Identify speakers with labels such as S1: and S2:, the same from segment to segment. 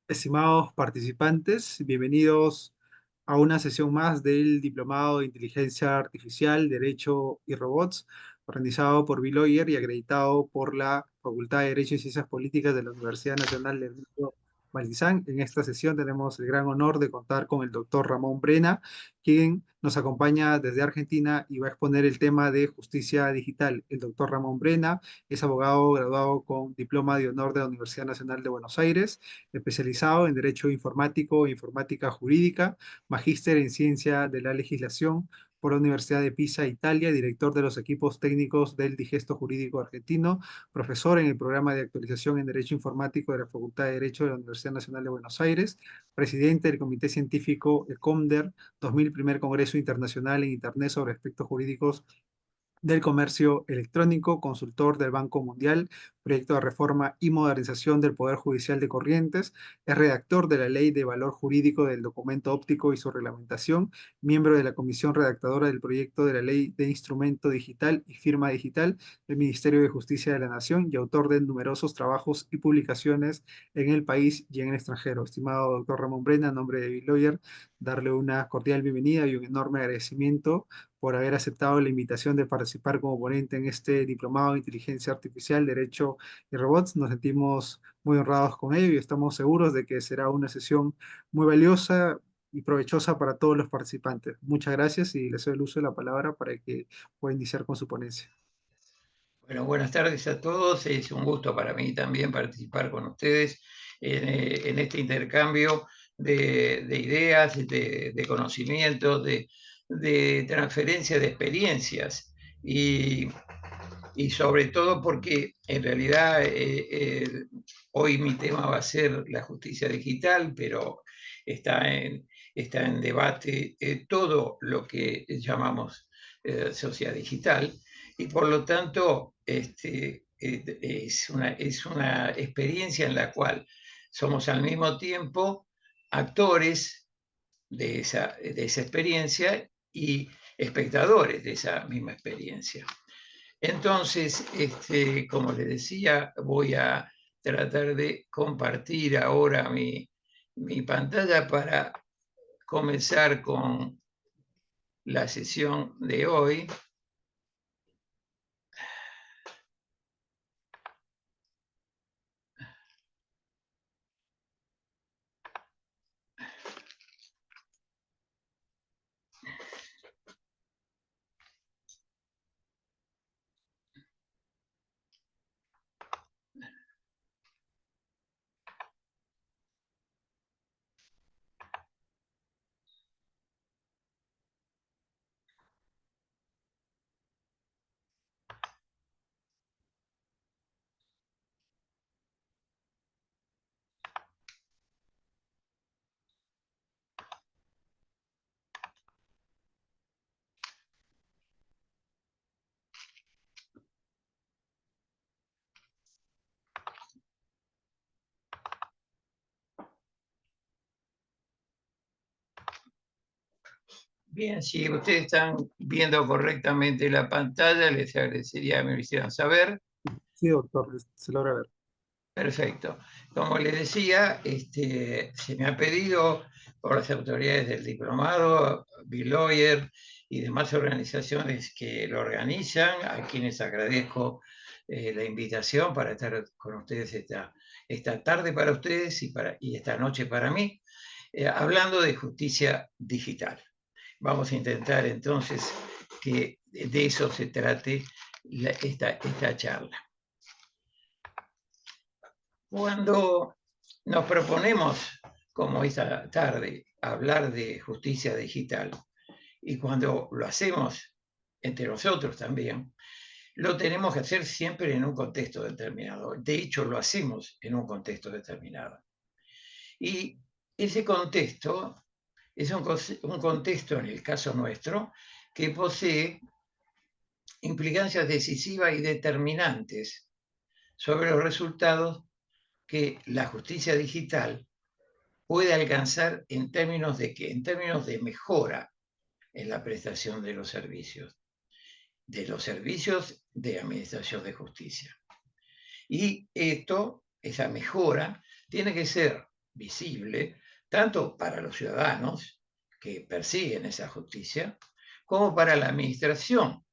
S1: Estimados participantes, bienvenidos a una sesión más del Diplomado de Inteligencia Artificial, Derecho y Robots, organizado por Biloyer y acreditado por la Facultad de Derecho y Ciencias Políticas de la Universidad Nacional del Mundo Maldizán. En esta sesión tenemos el gran honor de contar con el doctor Ramón Brena, quien nos acompaña desde Argentina y va a exponer el tema de justicia digital. El doctor Ramón Brena es abogado graduado con diploma de honor de la Universidad Nacional de Buenos Aires, especializado en Derecho Informático e Informática Jurídica, magíster en Ciencia de la Legislación por la Universidad de Pisa, Italia, director de los equipos técnicos del Digesto Jurídico Argentino, profesor en el programa de actualización en Derecho Informático de la Facultad de Derecho de la Universidad Nacional de Buenos Aires, presidente del Comité Científico ECOMDER 2000, primer Congreso Internacional en Internet sobre Aspectos Jurídicos del Comercio Electrónico, consultor del Banco Mundial, proyecto de reforma y modernización del Poder Judicial de Corrientes, es redactor de la Ley de Valor Jurídico del Documento Óptico y su reglamentación, miembro de la Comisión Redactadora del proyecto de la Ley de Instrumento Digital y Firma Digital del Ministerio de Justicia de la Nación y autor de numerosos trabajos y publicaciones en el país y en el extranjero. Estimado doctor Ramón Brena, en nombre de Bill, darle una cordial bienvenida y un enorme agradecimiento por haber aceptado la invitación de participar como ponente en este diplomado de Inteligencia Artificial, Derecho y Robots. Nos sentimos muy honrados con ello y estamos seguros de que será una sesión muy valiosa y provechosa para todos los participantes. Muchas gracias y les doy el uso de la palabra para que pueda iniciar con su ponencia.
S2: Bueno, buenas tardes a todos. Es un gusto para mí también participar con ustedes en este intercambio de ideas, de conocimientos, de transferencia de experiencias y sobre todo porque en realidad hoy mi tema va a ser la justicia digital, pero está está en debate todo lo que llamamos sociedad digital y por lo tanto es una experiencia en la cual somos al mismo tiempo actores de esa experiencia y espectadores de esa misma experiencia. Entonces, como les decía, voy a tratar de compartir ahora mi pantalla para comenzar con la sesión de hoy. Bien, si ustedes están viendo correctamente la pantalla, les agradecería que me lo hicieran saber.
S1: Sí, doctor, se logra ver.
S2: Perfecto. Como les decía, se me ha pedido por las autoridades del diplomado, Bill y demás organizaciones que lo organizan, a quienes agradezco la invitación para estar con ustedes esta tarde para ustedes y esta noche para mí, hablando de justicia digital. Vamos a intentar entonces que de eso se trate esta charla. Cuando nos proponemos, como esta tarde, hablar de justicia digital, y cuando lo hacemos entre nosotros también, lo tenemos que hacer siempre en un contexto determinado. De hecho, lo hacemos en un contexto determinado. Y ese contexto es un contexto, en el caso nuestro, que posee implicancias decisivas y determinantes sobre los resultados que la justicia digital puede alcanzar en términos de qué? En términos de mejora en la prestación de los servicios de administración de justicia. Y esa mejora, tiene que ser visible, tanto para los ciudadanos que persiguen esa justicia, como para la administración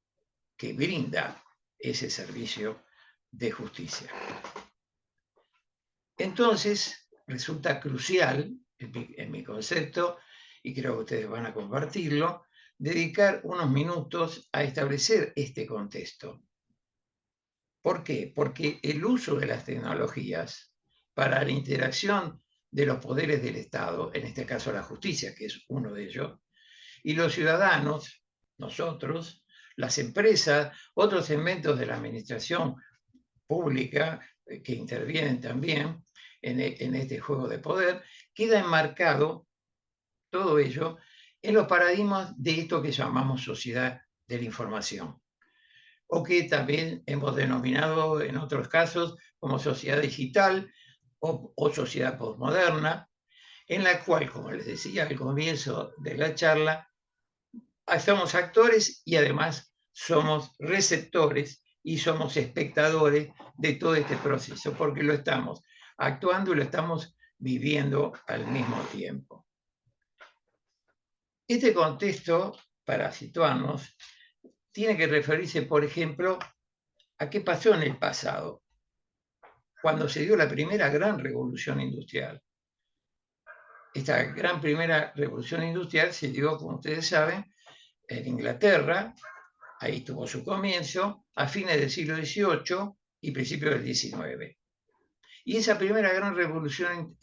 S2: que brinda ese servicio de justicia. Entonces, resulta crucial, en mi concepto, y creo que ustedes van a compartirlo, dedicar unos minutos a establecer este contexto. ¿Por qué? Porque el uso de las tecnologías para la interacción de los poderes del Estado, en este caso la justicia, que es uno de ellos, y los ciudadanos, nosotros, las empresas, otros segmentos de la administración pública que intervienen también en este juego de poder, queda enmarcado todo ello en los paradigmas de esto que llamamos sociedad de la información, o que también hemos denominado en otros casos como sociedad digital o sociedad postmoderna, en la cual, como les decía al comienzo de la charla, somos actores y además somos receptores y somos espectadores de todo este proceso, porque lo estamos actuando y lo estamos viviendo al mismo tiempo. Este contexto, para situarnos, tiene que referirse, por ejemplo, a qué pasó en el pasado, cuando se dio la primera gran revolución industrial. Esta gran primera revolución industrial se dio, como ustedes saben, en Inglaterra. Ahí tuvo su comienzo, a fines del siglo XVIII y principios del XIX. Y esa primera gran revolución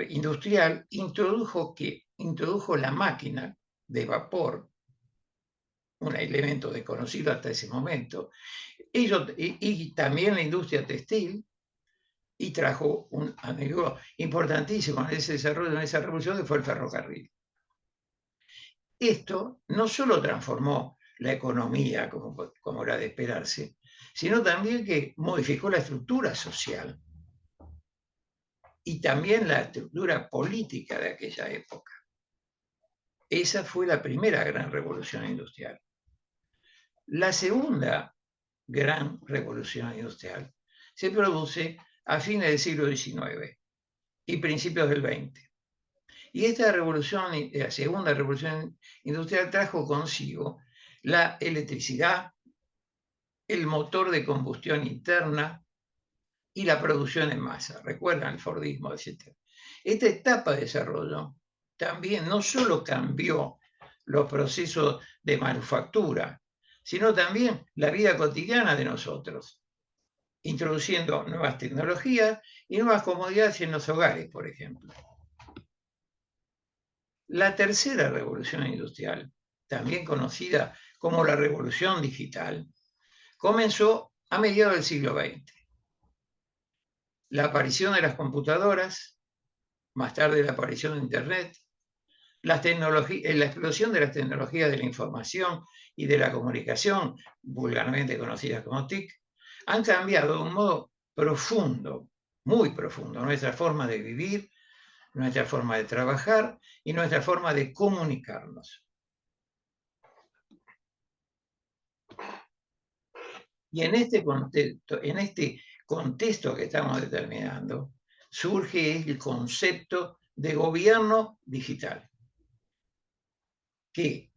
S2: industrial introdujo la máquina de vapor, un elemento desconocido hasta ese momento, y también la industria textil, y trajo un amigo importantísimo en ese desarrollo, en esa revolución, que fue el ferrocarril. Esto no solo transformó la economía, como era de esperarse, sino también que modificó la estructura social y también la estructura política de aquella época. Esa fue la primera gran revolución industrial. La segunda gran revolución industrial se produce a fines del siglo XIX y principios del XX. Y esta revolución, la segunda revolución industrial, trajo consigo la electricidad, el motor de combustión interna y la producción en masa. Recuerdan el Fordismo, etc. Esta etapa de desarrollo también no solo cambió los procesos de manufactura, sino también la vida cotidiana de nosotros, introduciendo nuevas tecnologías y nuevas comodidades en los hogares, por ejemplo. La tercera revolución industrial, también conocida como la revolución digital, comenzó a mediados del siglo XX. La aparición de las computadoras, más tarde la aparición de Internet, la explosión de las tecnologías de la información y de la comunicación, vulgarmente conocidas como TIC, han cambiado de un modo profundo, muy profundo, nuestra forma de vivir, nuestra forma de trabajar y nuestra forma de comunicarnos. Y en este contexto que estamos determinando, surge el concepto de gobierno digital, que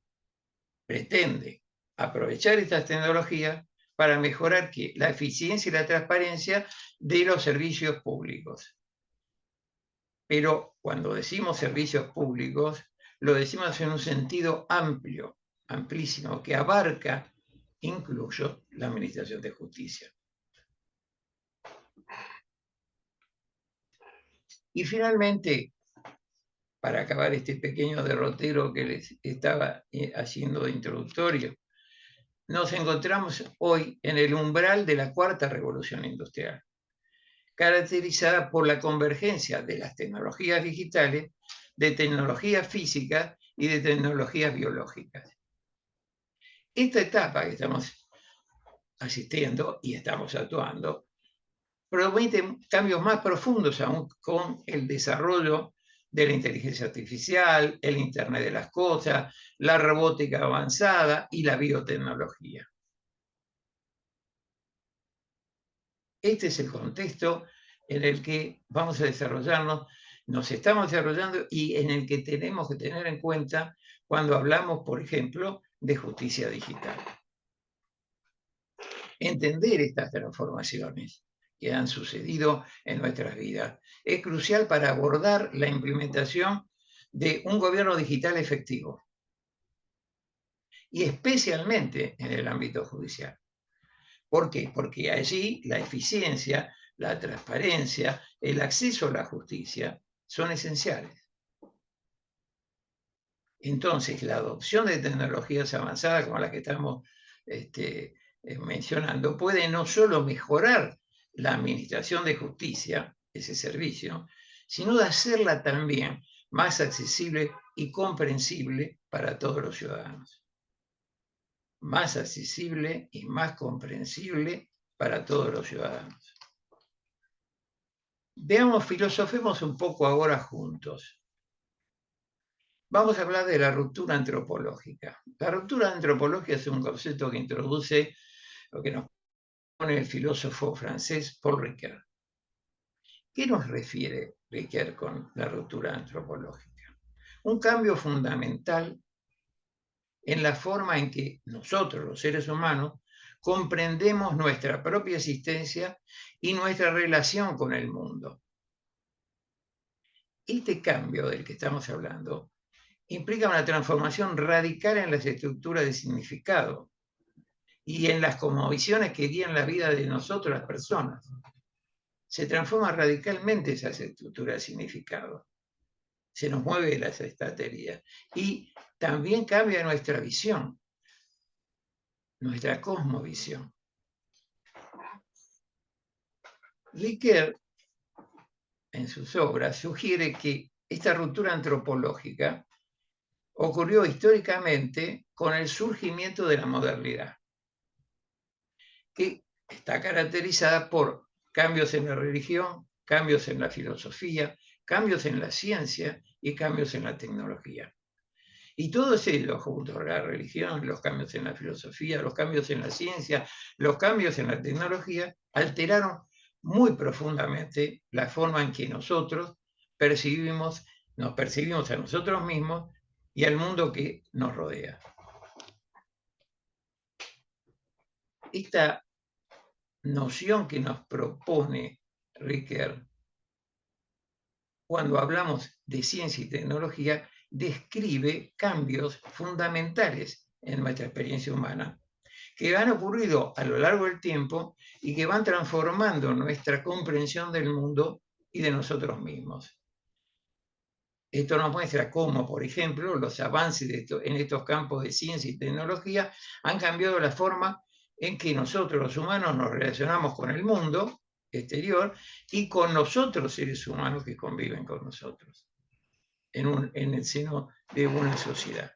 S2: pretende aprovechar estas tecnologías para mejorar la eficiencia y la transparencia de los servicios públicos. Pero cuando decimos servicios públicos, lo decimos en un sentido amplio, amplísimo, que abarca incluso la administración de justicia. Y finalmente, para acabar este pequeño derrotero que les estaba haciendo de introductorio, nos encontramos hoy en el umbral de la cuarta revolución industrial, caracterizada por la convergencia de las tecnologías digitales, de tecnologías físicas y de tecnologías biológicas. Esta etapa que estamos asistiendo y estamos actuando promete cambios más profundos aún con el desarrollo de la inteligencia artificial, el Internet de las cosas, la robótica avanzada y la biotecnología. Este es el contexto en el que vamos a desarrollarnos, nos estamos desarrollando y en el que tenemos que tener en cuenta cuando hablamos, por ejemplo, de justicia digital. Entender estas transformaciones que han sucedido en nuestras vidas es crucial para abordar la implementación de un gobierno digital efectivo, y especialmente en el ámbito judicial. ¿Por qué? Porque allí la eficiencia, la transparencia, el acceso a la justicia son esenciales. Entonces, la adopción de tecnologías avanzadas como las que estamos mencionando puede no solo mejorar la administración de justicia, ese servicio, sino de hacerla también más accesible y comprensible para todos los ciudadanos. Más accesible y más comprensible para todos los ciudadanos. Veamos, filosofemos un poco ahora juntos. Vamos a hablar de la ruptura antropológica. La ruptura antropológica es un concepto que introduce lo que nos pone el filósofo francés Paul Ricoeur. ¿Qué nos refiere Ricoeur con la ruptura antropológica? Un cambio fundamental en la forma en que nosotros, los seres humanos, comprendemos nuestra propia existencia y nuestra relación con el mundo. Este cambio del que estamos hablando implica una transformación radical en las estructuras de significado y en las cosmovisiones que guían la vida de nosotros, las personas. Se transforma radicalmente esas estructuras de significado. Se nos mueve las estanterías y también cambia nuestra visión, nuestra cosmovisión. Ricoeur, en sus obras, sugiere que esta ruptura antropológica ocurrió históricamente con el surgimiento de la modernidad, que está caracterizada por cambios en la religión, cambios en la filosofía, cambios en la ciencia y cambios en la tecnología. Y todos ellos, junto a la religión, los cambios en la filosofía, los cambios en la ciencia, los cambios en la tecnología, alteraron muy profundamente la forma en que nosotros nos percibimos a nosotros mismos y al mundo que nos rodea. Esta noción que nos propone Ricoeur cuando hablamos de ciencia y tecnología describe cambios fundamentales en nuestra experiencia humana que han ocurrido a lo largo del tiempo y que van transformando nuestra comprensión del mundo y de nosotros mismos. Esto nos muestra cómo, por ejemplo, los avances en estos campos de ciencia y tecnología han cambiado la forma en que nosotros los humanos nos relacionamos con el mundo exterior y con nosotros seres humanos que conviven con nosotros en el seno de una sociedad.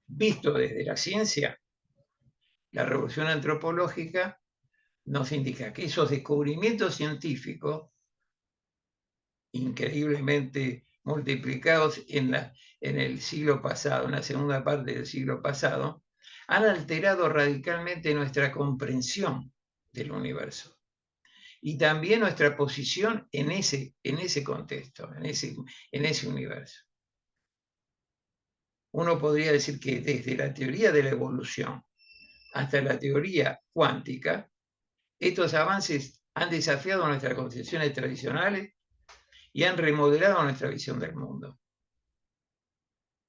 S2: Visto desde la ciencia, la revolución antropológica nos indica que esos descubrimientos científicos, increíblemente multiplicados en el siglo pasado, en la segunda parte del siglo pasado, han alterado radicalmente nuestra comprensión del universo y también nuestra posición en ese contexto, en ese universo. Uno podría decir que desde la teoría de la evolución hasta la teoría cuántica, estos avances han desafiado nuestras concepciones tradicionales y han remodelado nuestra visión del mundo.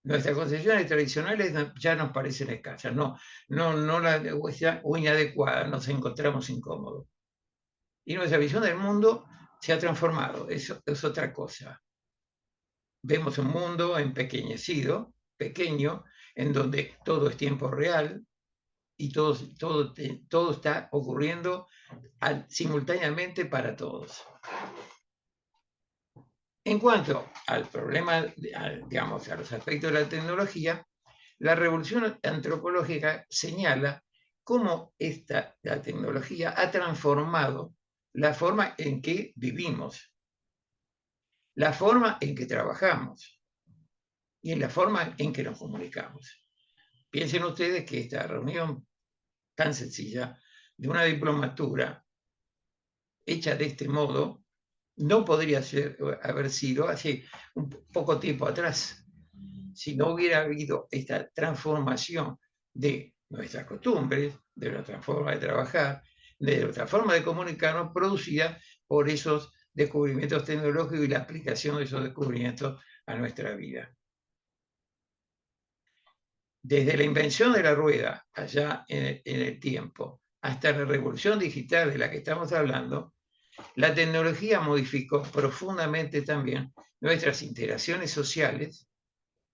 S2: Nuestras concepciones tradicionales ya nos parecen escasas, no o inadecuadas, nos encontramos incómodos. Y nuestra visión del mundo se ha transformado, eso es otra cosa. Vemos un mundo empequeñecido, pequeño, en donde todo es tiempo real y todo está ocurriendo simultáneamente para todos. En cuanto al problema, digamos, a los aspectos de la tecnología, la revolución antropológica señala cómo la tecnología ha transformado la forma en que vivimos, la forma en que trabajamos y en la forma en que nos comunicamos. Piensen ustedes que esta reunión tan sencilla de una diplomatura hecha de este modo, no podría haber sido hace un poco tiempo atrás, si no hubiera habido esta transformación de nuestras costumbres, de nuestra forma de trabajar, de nuestra forma de comunicarnos, producida por esos descubrimientos tecnológicos y la aplicación de esos descubrimientos a nuestra vida. Desde la invención de la rueda, allá en el tiempo, hasta la revolución digital de la que estamos hablando, la tecnología modificó profundamente también nuestras interacciones sociales,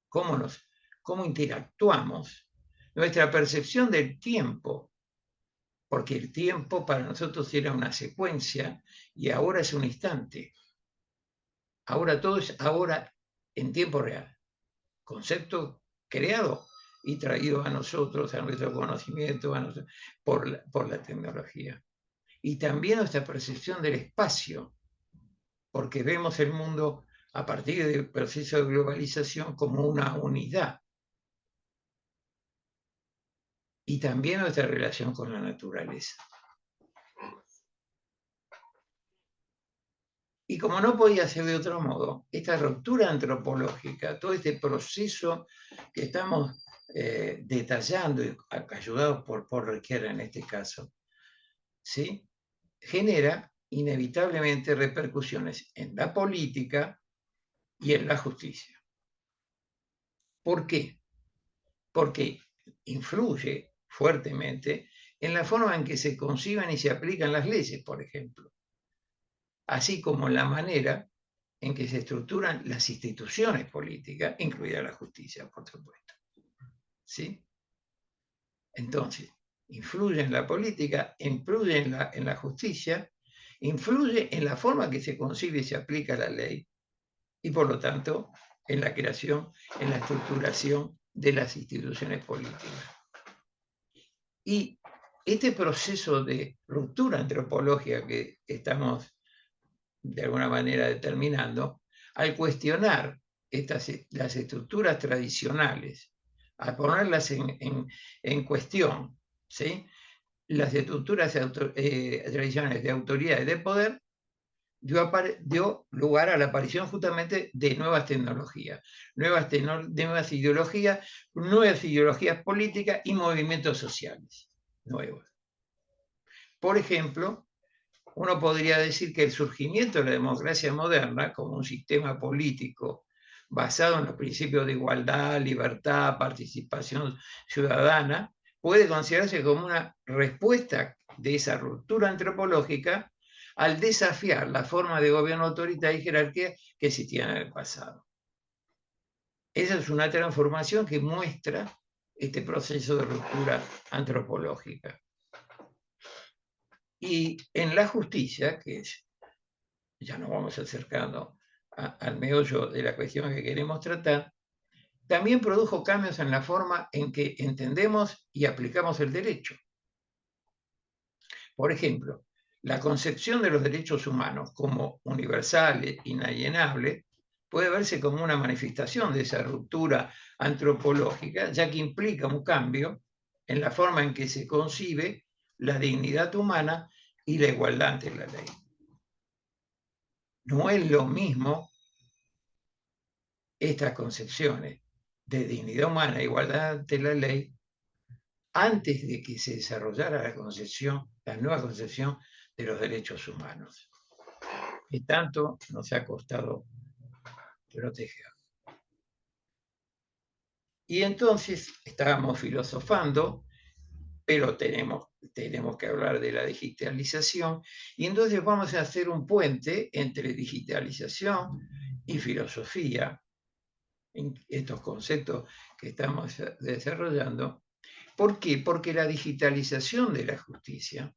S2: cómo interactuamos, nuestra percepción del tiempo, porque el tiempo para nosotros era una secuencia y ahora es un instante. Ahora todo es ahora en tiempo real. Concepto creado y traído a nosotros, a nuestro conocimiento, por la tecnología. Y también nuestra percepción del espacio, porque vemos el mundo a partir del proceso de globalización como una unidad. Y también nuestra relación con la naturaleza. Y como no podía ser de otro modo, esta ruptura antropológica, todo este proceso que estamos detallando, ayudados por Paul Ricoeur en este caso, ¿sí?, genera inevitablemente repercusiones en la política y en la justicia. ¿Por qué? Porque influye fuertemente en la forma en que se conciben y se aplican las leyes, por ejemplo, así como en la manera en que se estructuran las instituciones políticas, incluida la justicia, por supuesto. ¿Sí? Entonces, influye en la política, influye en la justicia, influye en la forma que se concibe y se aplica la ley, y por lo tanto, en la creación, en la estructuración de las instituciones políticas. Y este proceso de ruptura antropológica que estamos de alguna manera determinando, al cuestionar las estructuras tradicionales, a ponerlas en cuestión, ¿sí?, las estructuras tradicionales de autoridad y de poder, dio lugar a la aparición justamente de nuevas tecnologías, nuevas ideologías políticas y movimientos sociales nuevos. Por ejemplo, uno podría decir que el surgimiento de la democracia moderna como un sistema político basado en los principios de igualdad, libertad, participación ciudadana, puede considerarse como una respuesta de esa ruptura antropológica al desafiar la forma de gobierno autoritaria y jerarquía que existían en el pasado. Esa es una transformación que muestra este proceso de ruptura antropológica. Y en la justicia, que es, ya nos vamos acercando al meollo de la cuestión que queremos tratar, también produjo cambios en la forma en que entendemos y aplicamos el derecho. Por ejemplo, la concepción de los derechos humanos como universales, inalienables, puede verse como una manifestación de esa ruptura antropológica, ya que implica un cambio en la forma en que se concibe la dignidad humana y la igualdad ante la ley. No es lo mismo estas concepciones de dignidad humana e igualdad ante la ley antes de que se desarrollara la nueva concepción de los derechos humanos, que tanto nos ha costado proteger. Y entonces estábamos filosofando, pero tenemos que hablar de la digitalización, y entonces vamos a hacer un puente entre digitalización y filosofía, en estos conceptos que estamos desarrollando. ¿Por qué? Porque la digitalización de la justicia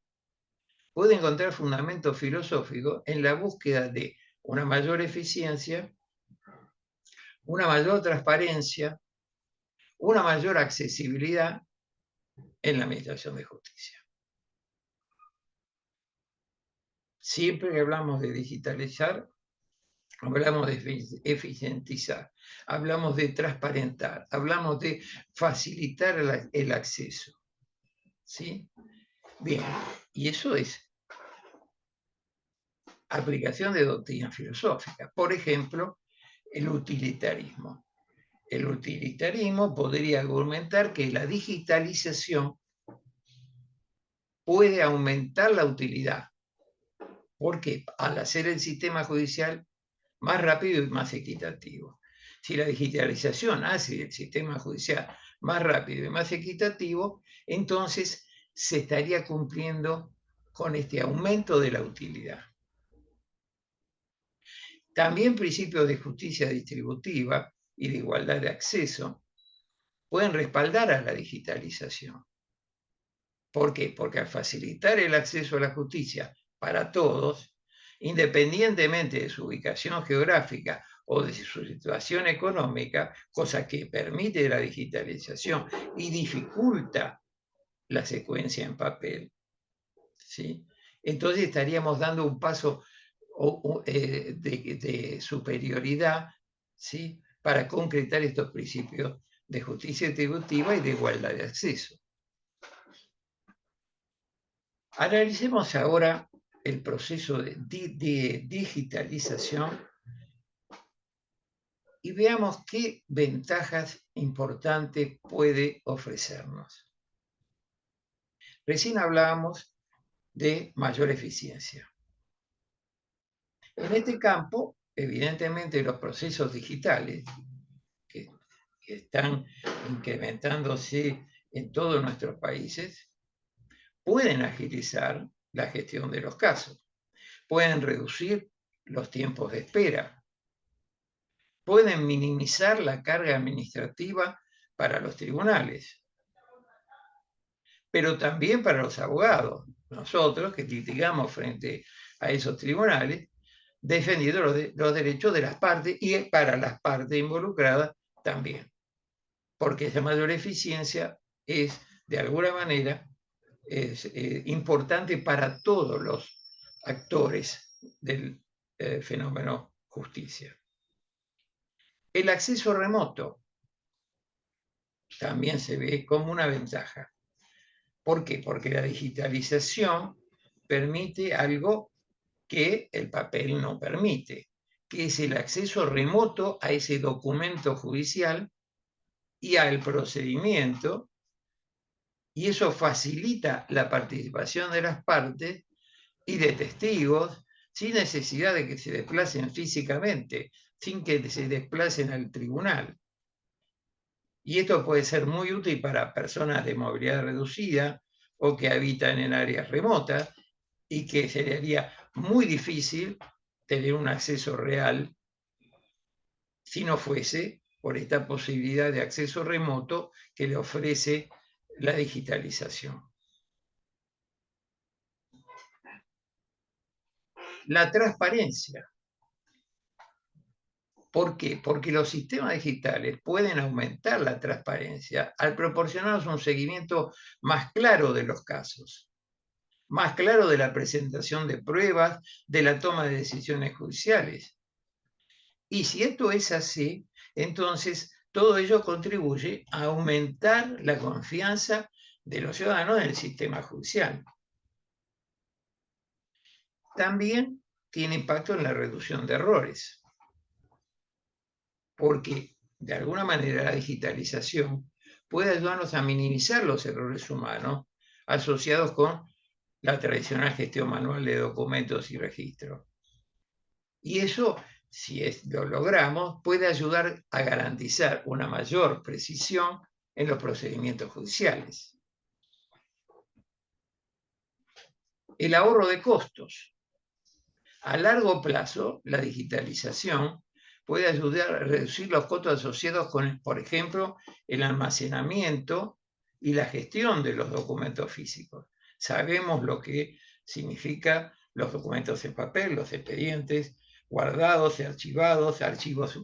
S2: puede encontrar fundamento filosófico en la búsqueda de una mayor eficiencia, una mayor transparencia, una mayor accesibilidad en la administración de justicia. Siempre que hablamos de digitalizar, hablamos de eficientizar, hablamos de transparentar, hablamos de facilitar el acceso. ¿Sí? Bien, y eso es aplicación de doctrina filosófica. Por ejemplo, el utilitarismo. El utilitarismo podría argumentar que la digitalización puede aumentar la utilidad. ¿Por qué? Al hacer el sistema judicial más rápido y más equitativo. Si la digitalización hace el sistema judicial más rápido y más equitativo, entonces se estaría cumpliendo con este aumento de la utilidad. También principios de justicia distributiva y de igualdad de acceso pueden respaldar a la digitalización. ¿Por qué? Porque al facilitar el acceso a la justicia para todos, independientemente de su ubicación geográfica o de su situación económica, cosa que permite la digitalización y dificulta la secuencia en papel, ¿sí? Entonces estaríamos dando un paso de superioridad, ¿sí?, para concretar estos principios de justicia distributiva y de igualdad de acceso. Analicemos ahora el proceso de digitalización y veamos qué ventajas importantes puede ofrecernos. Recién hablábamos de mayor eficiencia. En este campo, evidentemente, los procesos digitales que están incrementándose en todos nuestros países pueden agilizar la gestión de los casos, pueden reducir los tiempos de espera, pueden minimizar la carga administrativa para los tribunales, pero también para los abogados, nosotros que litigamos frente a esos tribunales, defendiendo los derechos de las partes y para las partes involucradas también, porque esa mayor eficiencia es, de alguna manera, es importante para todos los actores del fenómeno justicia. El acceso remoto también se ve como una ventaja. ¿Por qué? Porque la digitalización permite algo que el papel no permite, que es el acceso remoto a ese documento judicial y al procedimiento, y eso facilita la participación de las partes y de testigos sin necesidad de que se desplacen físicamente, sin que se desplacen al tribunal. Y esto puede ser muy útil para personas de movilidad reducida o que habitan en áreas remotas y que sería muy difícil tener un acceso real si no fuese por esta posibilidad de acceso remoto que le ofrece la digitalización. La transparencia. ¿Por qué? Porque los sistemas digitales pueden aumentar la transparencia al proporcionarnos un seguimiento más claro de los casos, más claro de la presentación de pruebas, de la toma de decisiones judiciales. Y si esto es así, entonces todo ello contribuye a aumentar la confianza de los ciudadanos en el sistema judicial. También tiene impacto en la reducción de errores, porque de alguna manera la digitalización puede ayudarnos a minimizar los errores humanos asociados con la tradicional gestión manual de documentos y registros. Y eso, si lo logramos, puede ayudar a garantizar una mayor precisión en los procedimientos judiciales. El ahorro de costos. A largo plazo, la digitalización puede ayudar a reducir los costos asociados con, por ejemplo, el almacenamiento y la gestión de los documentos físicos. Sabemos lo que significa los documentos en papel, los expedientes guardados y archivados, archivos,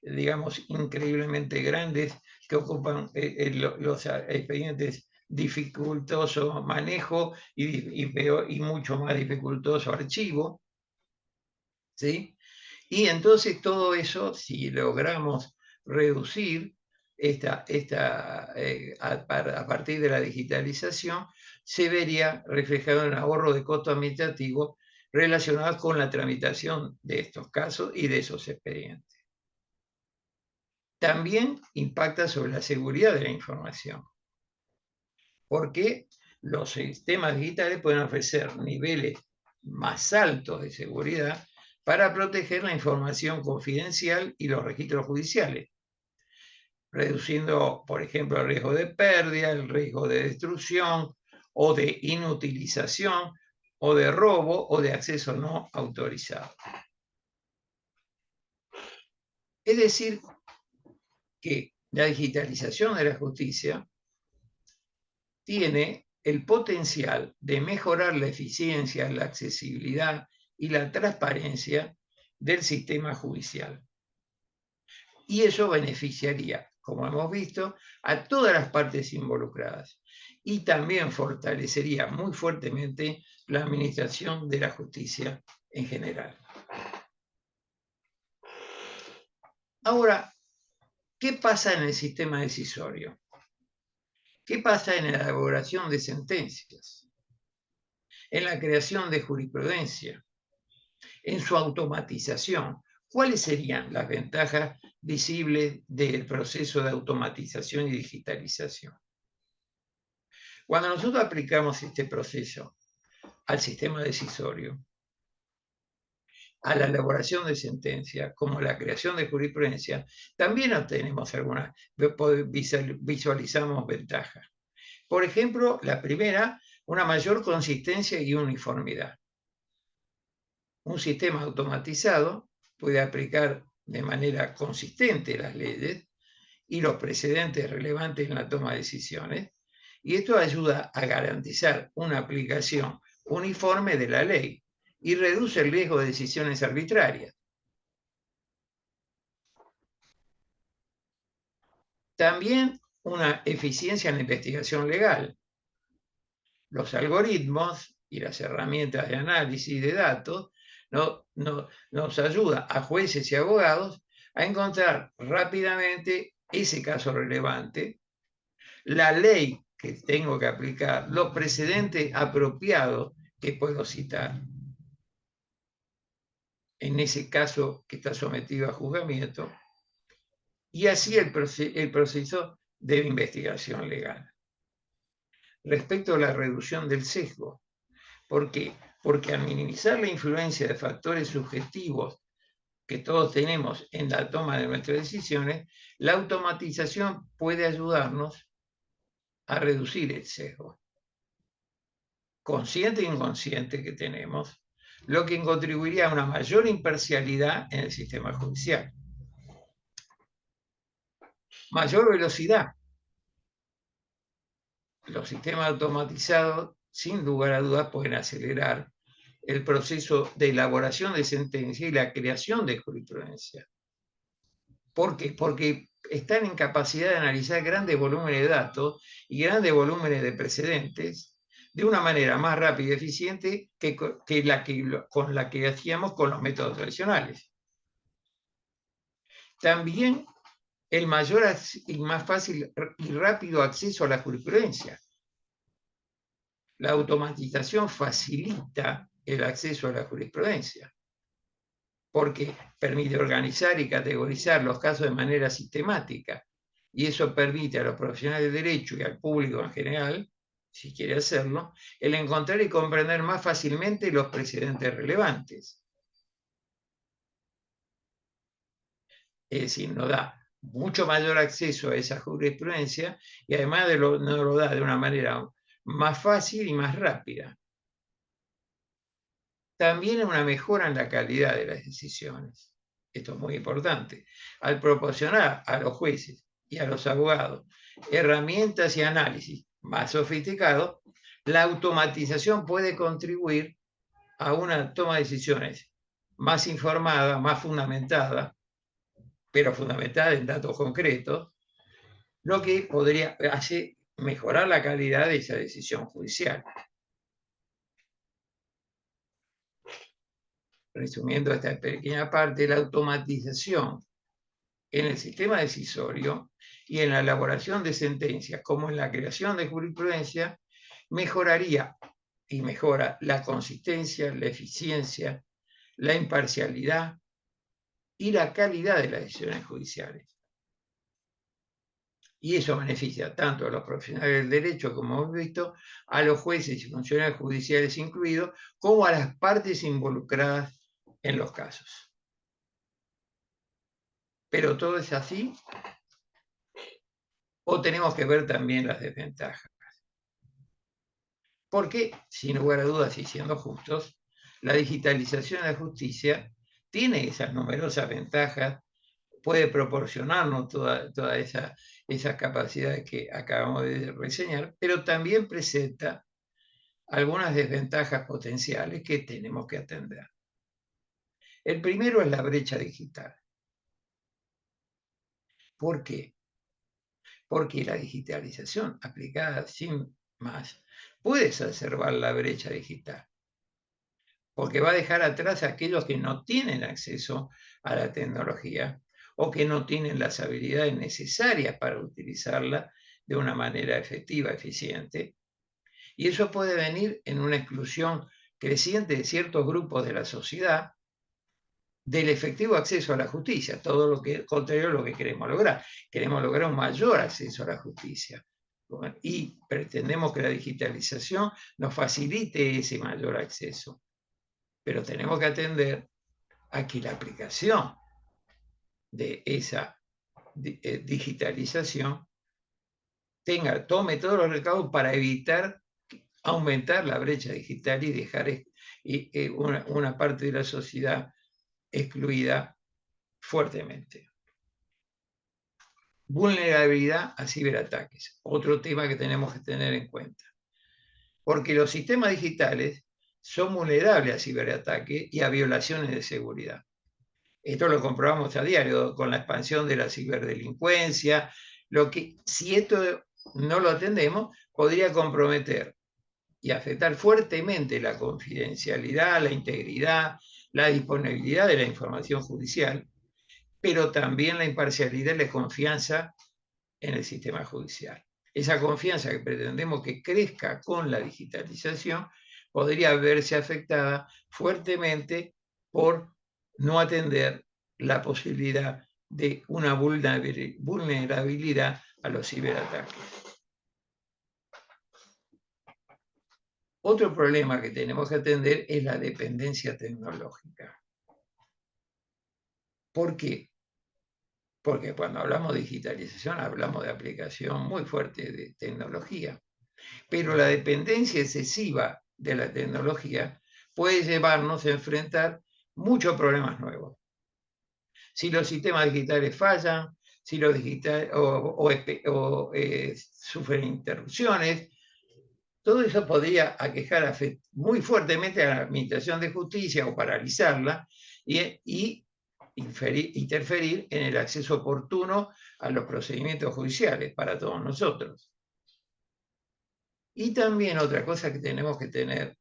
S2: digamos, increíblemente grandes que ocupan los expedientes, dificultoso manejo y mucho más dificultoso archivo, ¿sí? Y entonces todo eso, si logramos reducir a partir de la digitalización, se vería reflejado en ahorro de costo administrativo relacionados con la tramitación de estos casos y de esos expedientes. También impacta sobre la seguridad de la información, porque los sistemas digitales pueden ofrecer niveles más altos de seguridad para proteger la información confidencial y los registros judiciales, reduciendo, por ejemplo, el riesgo de pérdida, el riesgo de destrucción o de inutilización o de robo o de acceso no autorizado. Es decir, que la digitalización de la justicia tiene el potencial de mejorar la eficiencia, la accesibilidad y la transparencia del sistema judicial. Y eso beneficiaría, como hemos visto, a todas las partes involucradas. Y también fortalecería muy fuertemente la administración de la justicia en general. Ahora, ¿qué pasa en el sistema decisorio? ¿Qué pasa en la elaboración de sentencias? En la creación de jurisprudencia, en su automatización. ¿Cuáles serían las ventajas visibles del proceso de automatización y digitalización? Cuando nosotros aplicamos este proceso al sistema decisorio, a la elaboración de sentencias, como la creación de jurisprudencia, también obtenemos algunas, visualizamos ventajas. Por ejemplo, la primera, una mayor consistencia y uniformidad. Un sistema automatizado puede aplicar de manera consistente las leyes y los precedentes relevantes en la toma de decisiones, y esto ayuda a garantizar una aplicación uniforme de la ley y reduce el riesgo de decisiones arbitrarias. También una eficiencia en la investigación legal. Los algoritmos y las herramientas de análisis de datos nos ayuda a jueces y abogados a encontrar rápidamente ese caso relevante, la ley que tengo que aplicar, los precedentes apropiados que puedo citar en ese caso que está sometido a juzgamiento, y así el proceso de investigación legal. Respecto a la reducción del sesgo, ¿por qué? Porque al minimizar la influencia de factores subjetivos que todos tenemos en la toma de nuestras decisiones, la automatización puede ayudarnos a reducir el sesgo, consciente e inconsciente que tenemos, lo que contribuiría a una mayor imparcialidad en el sistema judicial. Mayor velocidad. Los sistemas automatizados, sin lugar a dudas, pueden acelerar el proceso de elaboración de sentencia y la creación de jurisprudencia. ¿Por qué? Porque están en capacidad de analizar grandes volúmenes de datos y grandes volúmenes de precedentes de una manera más rápida y eficiente con la que hacíamos con los métodos tradicionales. También el mayor y más fácil y rápido acceso a la jurisprudencia. La automatización facilita el acceso a la jurisprudencia, porque permite organizar y categorizar los casos de manera sistemática, y eso permite a los profesionales de derecho y al público en general, si quiere hacerlo, el encontrar y comprender más fácilmente los precedentes relevantes. Es decir, nos da mucho mayor acceso a esa jurisprudencia y además nos lo da de una manera más fácil y más rápida. También una mejora en la calidad de las decisiones. Esto es muy importante. Al proporcionar a los jueces y a los abogados herramientas y análisis más sofisticados, la automatización puede contribuir a una toma de decisiones más informada, más fundamentada, pero fundamentada en datos concretos, lo que podría hacer mejorar la calidad de esa decisión judicial. Resumiendo esta pequeña parte, la automatización en el sistema decisorio y en la elaboración de sentencias, como en la creación de jurisprudencia, mejoraría y mejora la consistencia, la eficiencia, la imparcialidad y la calidad de las decisiones judiciales. Y eso beneficia tanto a los profesionales del derecho, como hemos visto, a los jueces y funcionarios judiciales incluidos, como a las partes involucradas en los casos. Pero todo es así, o tenemos que ver también las desventajas. Porque, sin lugar a dudas y siendo justos, la digitalización de la justicia tiene esas numerosas ventajas, puede proporcionarnos todas esas capacidades que acabamos de reseñar, pero también presenta algunas desventajas potenciales que tenemos que atender. El primero es la brecha digital. ¿Por qué? Porque la digitalización aplicada sin más puede exacerbar la brecha digital, porque va a dejar atrás a aquellos que no tienen acceso a la tecnología o que no tienen las habilidades necesarias para utilizarla de una manera efectiva, eficiente. Y eso puede venir en una exclusión creciente de ciertos grupos de la sociedad del efectivo acceso a la justicia, todo lo que contrario a lo que queremos lograr. Queremos lograr un mayor acceso a la justicia. Y pretendemos que la digitalización nos facilite ese mayor acceso. Pero tenemos que atender a que la aplicación de esa digitalización tome todos los recaudos para evitar aumentar la brecha digital y dejar una parte de la sociedad excluida fuertemente. Vulnerabilidad a ciberataques, otro tema que tenemos que tener en cuenta. Porque los sistemas digitales son vulnerables a ciberataques y a violaciones de seguridad. Esto lo comprobamos a diario con la expansión de la ciberdelincuencia, lo que, si esto no lo atendemos, podría comprometer y afectar fuertemente la confidencialidad, la integridad, la disponibilidad de la información judicial, pero también la imparcialidad y la confianza en el sistema judicial. Esa confianza que pretendemos que crezca con la digitalización podría verse afectada fuertemente por no atender la posibilidad de una vulnerabilidad a los ciberataques. Otro problema que tenemos que atender es la dependencia tecnológica. ¿Por qué? Porque cuando hablamos de digitalización hablamos de aplicación muy fuerte de tecnología. Pero la dependencia excesiva de la tecnología puede llevarnos a enfrentar muchos problemas nuevos. Si los sistemas digitales fallan, si los digitales sufren interrupciones, todo eso podría aquejar muy fuertemente a la Administración de Justicia o paralizarla y interferir en el acceso oportuno a los procedimientos judiciales para todos nosotros. Y también otra cosa que tenemos que tener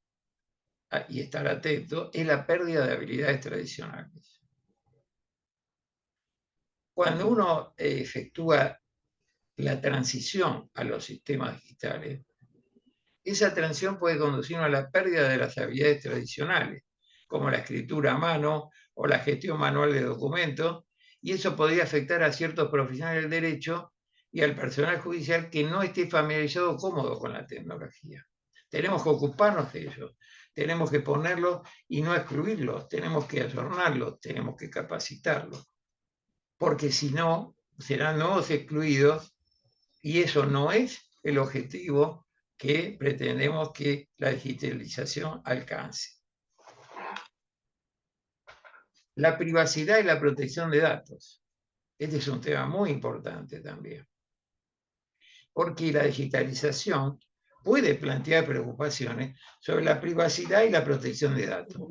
S2: y estar atentos es la pérdida de habilidades tradicionales. Cuando uno efectúa la transición a los sistemas digitales, esa transición puede conducir a la pérdida de las habilidades tradicionales, como la escritura a mano o la gestión manual de documentos, y eso podría afectar a ciertos profesionales del derecho y al personal judicial que no esté familiarizado o cómodo con la tecnología. Tenemos que ocuparnos de ellos, tenemos que ponerlos y no excluirlos, tenemos que ayornarlos, tenemos que capacitarlos, porque si no, serán nuevos excluidos y eso no es el objetivo que pretendemos que la digitalización alcance. La privacidad y la protección de datos. Este es un tema muy importante también, porque la digitalización puede plantear preocupaciones sobre la privacidad y la protección de datos.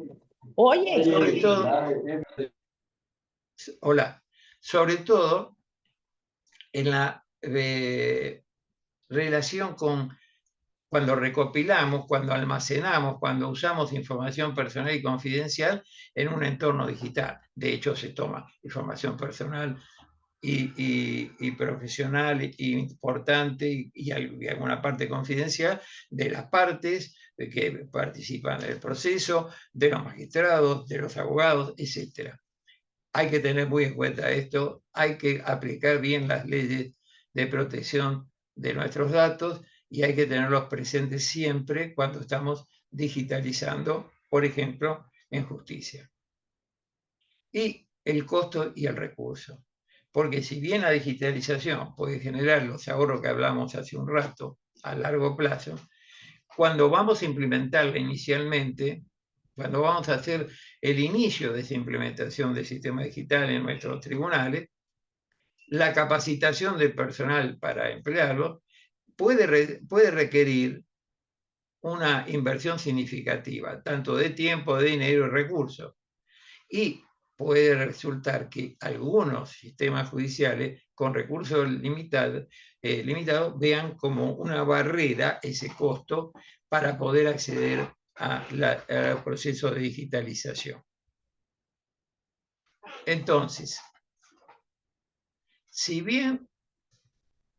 S3: Oye,
S2: sobre todo, hola, sobre todo en la relación con cuando recopilamos, cuando almacenamos, cuando usamos información personal y confidencial en un entorno digital. De hecho, se toma información personal y profesional importante y alguna parte confidencial de las partes que participan del proceso, de los magistrados, de los abogados, etc. Hay que tener muy en cuenta esto, hay que aplicar bien las leyes de protección de nuestros datos y hay que tenerlos presentes siempre cuando estamos digitalizando, por ejemplo, en justicia. Y el costo y el recurso. Porque si bien la digitalización puede generar los ahorros que hablamos hace un rato a largo plazo, cuando vamos a implementarla inicialmente, cuando vamos a hacer el inicio de esa implementación del sistema digital en nuestros tribunales, la capacitación del personal para emplearlo puede requerir una inversión significativa, tanto de tiempo, de dinero y recursos. Y puede resultar que algunos sistemas judiciales con recursos limitados vean como una barrera ese costo para poder acceder al proceso de digitalización. Entonces, si bien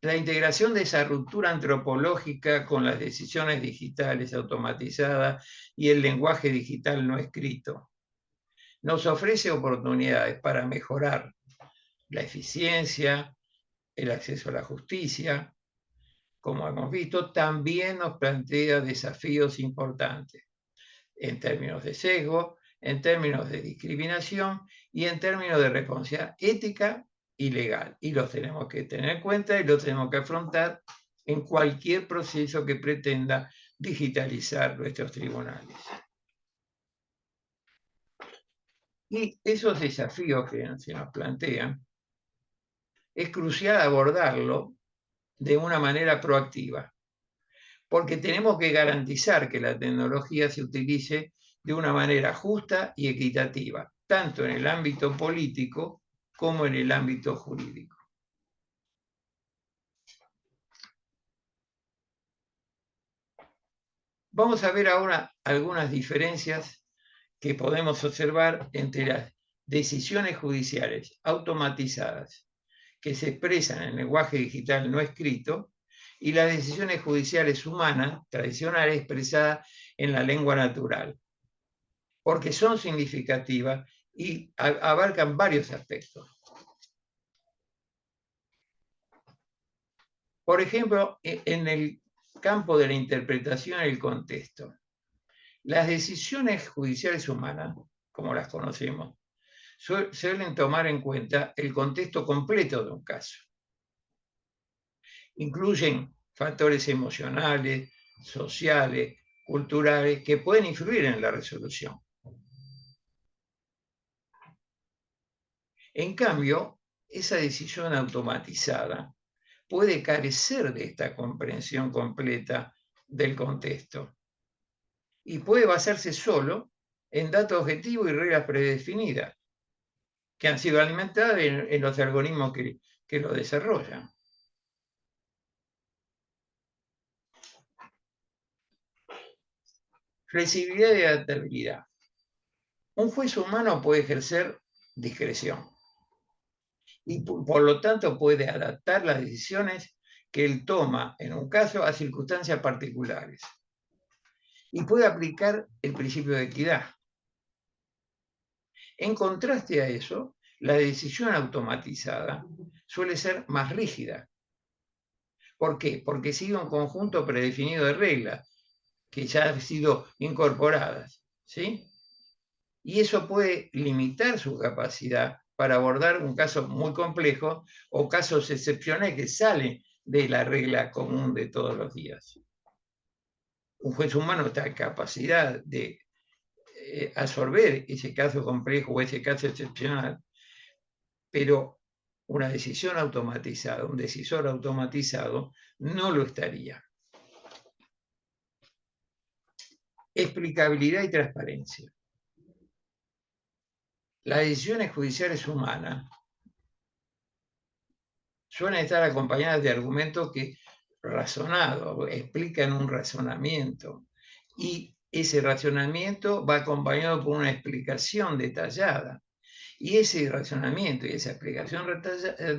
S2: la integración de esa ruptura antropológica con las decisiones digitales automatizadas y el lenguaje digital no escrito nos ofrece oportunidades para mejorar la eficiencia, el acceso a la justicia, como hemos visto, también nos plantea desafíos importantes en términos de sesgo, en términos de discriminación y en términos de responsabilidad ética y legal. Y los tenemos que tener en cuenta y los tenemos que afrontar en cualquier proceso que pretenda digitalizar nuestros tribunales. Y esos desafíos que se nos plantean, es crucial abordarlo de una manera proactiva, porque tenemos que garantizar que la tecnología se utilice de una manera justa y equitativa, tanto en el ámbito político como en el ámbito jurídico. Vamos a ver ahora algunas diferencias que podemos observar entre las decisiones judiciales automatizadas que se expresan en el lenguaje digital no escrito y las decisiones judiciales humanas tradicionales expresadas en la lengua natural, porque son significativas y abarcan varios aspectos. Por ejemplo, en el campo de la interpretación y el contexto, las decisiones judiciales humanas, como las conocemos, suelen tomar en cuenta el contexto completo de un caso. Incluyen factores emocionales, sociales, culturales, que pueden influir en la resolución. En cambio, esa decisión automatizada puede carecer de esta comprensión completa del contexto y puede basarse solo en datos objetivos y reglas predefinidas que han sido alimentadas en los algoritmos que lo desarrollan. Flexibilidad y adaptabilidad. Un juez humano puede ejercer discreción y por lo tanto puede adaptar las decisiones que él toma en un caso a circunstancias particulares y puede aplicar el principio de equidad. En contraste a eso, la decisión automatizada suele ser más rígida. ¿Por qué? Porque sigue un conjunto predefinido de reglas que ya han sido incorporadas, ¿sí? Y eso puede limitar su capacidad para abordar un caso muy complejo o casos excepcionales que salen de la regla común de todos los días. Un juez humano está en capacidad de absorber ese caso complejo o ese caso excepcional, pero una decisión automatizada, un decisor automatizado, no lo estaría. Explicabilidad y transparencia. Las decisiones judiciales humanas suelen estar acompañadas de argumentos que razonados, explican un razonamiento, y ese razonamiento va acompañado por una explicación detallada. Y ese razonamiento y esa explicación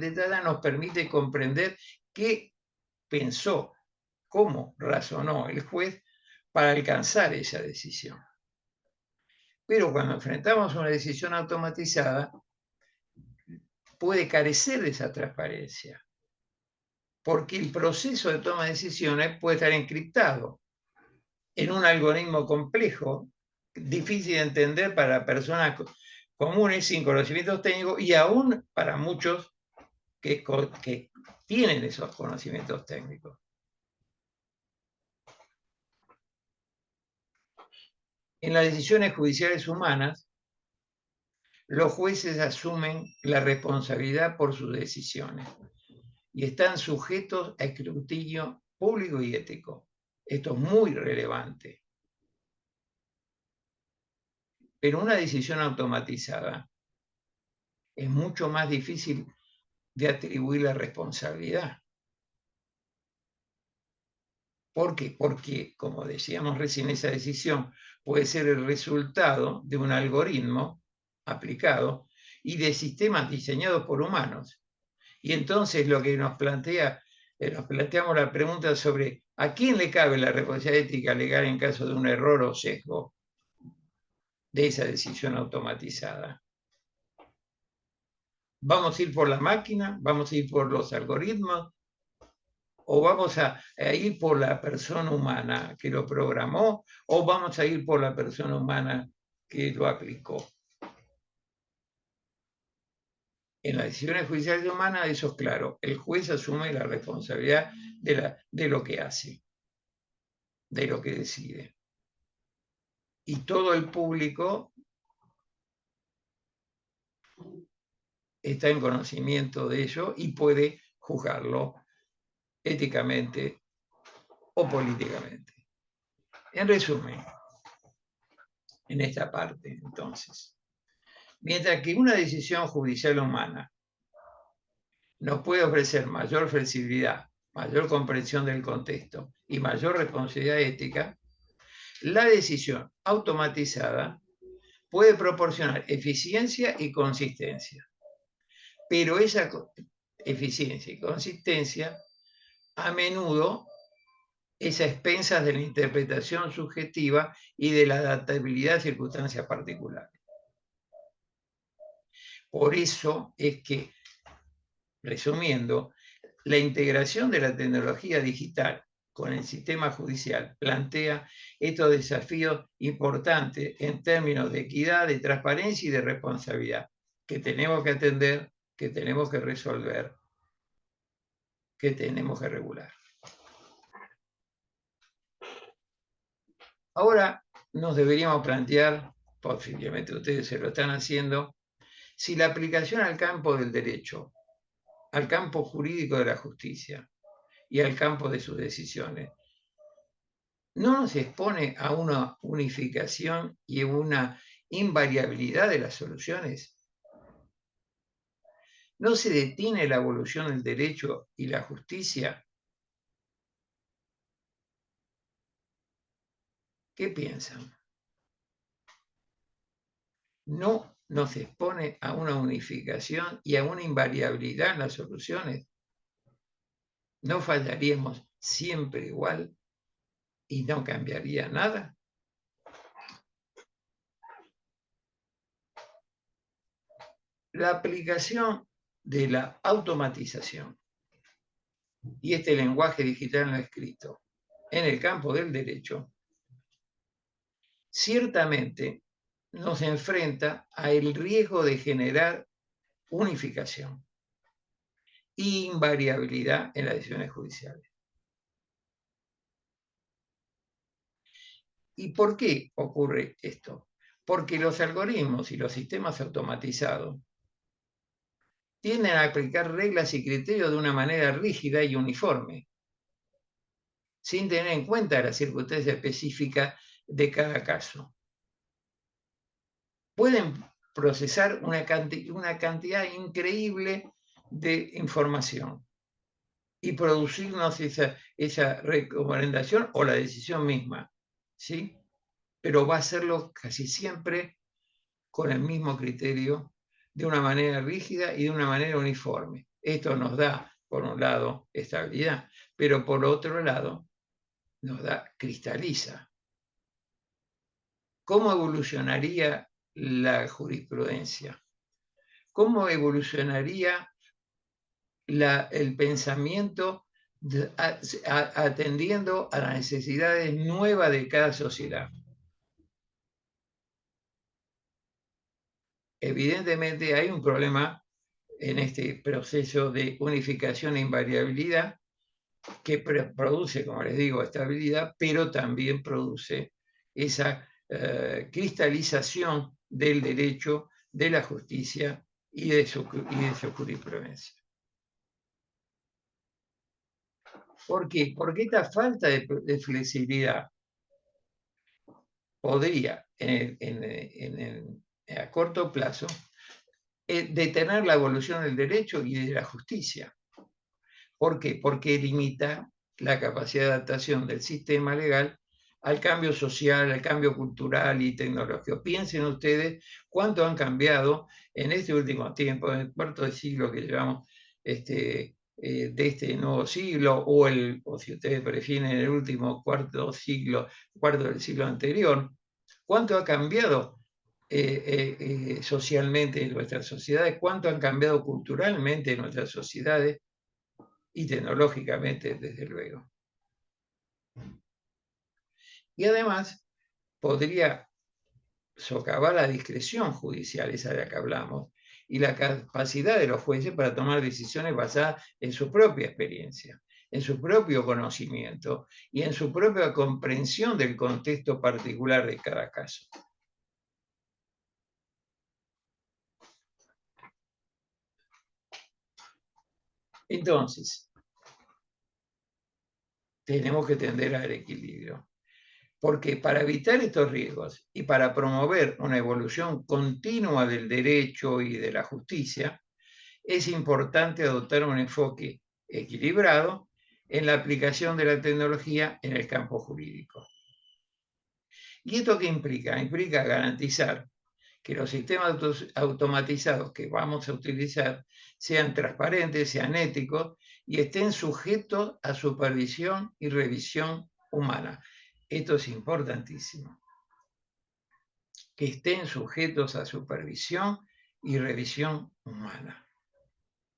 S2: detallada nos permite comprender qué pensó, cómo razonó el juez para alcanzar esa decisión. Pero cuando enfrentamos una decisión automatizada, puede carecer de esa transparencia, porque el proceso de toma de decisiones puede estar encriptado en un algoritmo complejo, difícil de entender para personas comunes sin conocimientos técnicos y aún para muchos que tienen esos conocimientos técnicos. En las decisiones judiciales humanas, los jueces asumen la responsabilidad por sus decisiones y están sujetos a escrutinio público y ético. Esto es muy relevante. Pero una decisión automatizada es mucho más difícil de atribuir la responsabilidad. ¿Por qué? Porque, como decíamos recién, esa decisión puede ser el resultado de un algoritmo aplicado y de sistemas diseñados por humanos. Y entonces lo que nos planteamos la pregunta sobre ¿a quién le cabe la responsabilidad ética legal en caso de un error o sesgo de esa decisión automatizada? ¿Vamos a ir por la máquina? ¿Vamos a ir por los algoritmos? ¿O vamos a ir por la persona humana que lo programó? ¿O vamos a ir por la persona humana que lo aplicó? En las decisiones judiciales humanas eso es claro. El juez asume la responsabilidad de lo que hace, de lo que decide. Y todo el público está en conocimiento de ello y puede juzgarlo éticamente o políticamente. En resumen, en esta parte, entonces, mientras que una decisión judicial humana nos puede ofrecer mayor flexibilidad, mayor comprensión del contexto y mayor responsabilidad ética, la decisión automatizada puede proporcionar eficiencia y consistencia. Pero esa eficiencia y consistencia a menudo es a expensas de la interpretación subjetiva y de la adaptabilidad a circunstancias particulares. Por eso es que, resumiendo, la integración de la tecnología digital con el sistema judicial plantea estos desafíos importantes en términos de equidad, de transparencia y de responsabilidad, que tenemos que atender, que tenemos que resolver, que tenemos que regular. Ahora nos deberíamos plantear, posiblemente ustedes se lo están haciendo, si la aplicación al campo del derecho, al campo jurídico de la justicia y al campo de sus decisiones, no nos expone a una unificación y una invariabilidad de las soluciones. ¿No se detiene la evolución del derecho y la justicia? ¿Qué piensan? ¿No nos expone a una unificación y a una invariabilidad en las soluciones? ¿No fallaríamos siempre igual y no cambiaría nada? La aplicación de la automatización y este lenguaje digital no escrito en el campo del derecho ciertamente nos enfrenta al riesgo de generar unificación e invariabilidad en las decisiones judiciales. ¿Y por qué ocurre esto? Porque los algoritmos y los sistemas automatizados tienden a aplicar reglas y criterios de una manera rígida y uniforme, sin tener en cuenta las circunstancias específicas de cada caso. Pueden procesar una cantidad increíble de información y producirnos esa recomendación o la decisión misma, ¿sí? Pero va a hacerlo casi siempre con el mismo criterio, de una manera rígida y de una manera uniforme. Esto nos da, por un lado, estabilidad, pero por otro lado, cristaliza ¿cómo evolucionaría la jurisprudencia? ¿Cómo evolucionaría el pensamiento atendiendo a las necesidades nuevas de cada sociedad? Evidentemente hay un problema en este proceso de unificación e invariabilidad que produce, como les digo, estabilidad, pero también produce esa cristalización del derecho, de la justicia y de su jurisprudencia. ¿Por qué? Porque esta falta de flexibilidad podría, a corto plazo, detener la evolución del derecho y de la justicia. ¿Por qué? Porque limita la capacidad de adaptación del sistema legal al cambio social, al cambio cultural y tecnológico. Piensen ustedes cuánto han cambiado en este último tiempo, en el cuarto de siglo que llevamos de este nuevo siglo, o si ustedes prefieren, el último cuarto del siglo anterior, cuánto ha cambiado socialmente en nuestras sociedades, cuánto han cambiado culturalmente en nuestras sociedades y tecnológicamente, desde luego. Y además podría socavar la discreción judicial, esa de la que hablamos, y la capacidad de los jueces para tomar decisiones basadas en su propia experiencia, en su propio conocimiento y en su propia comprensión del contexto particular de cada caso. Entonces, tenemos que tender al equilibrio. Porque para evitar estos riesgos y para promover una evolución continua del derecho y de la justicia, es importante adoptar un enfoque equilibrado en la aplicación de la tecnología en el campo jurídico. ¿Y esto qué implica? Implica garantizar que los sistemas automatizados que vamos a utilizar sean transparentes, sean éticos y estén sujetos a supervisión y revisión humana. Esto es importantísimo. Que estén sujetos a supervisión y revisión humana.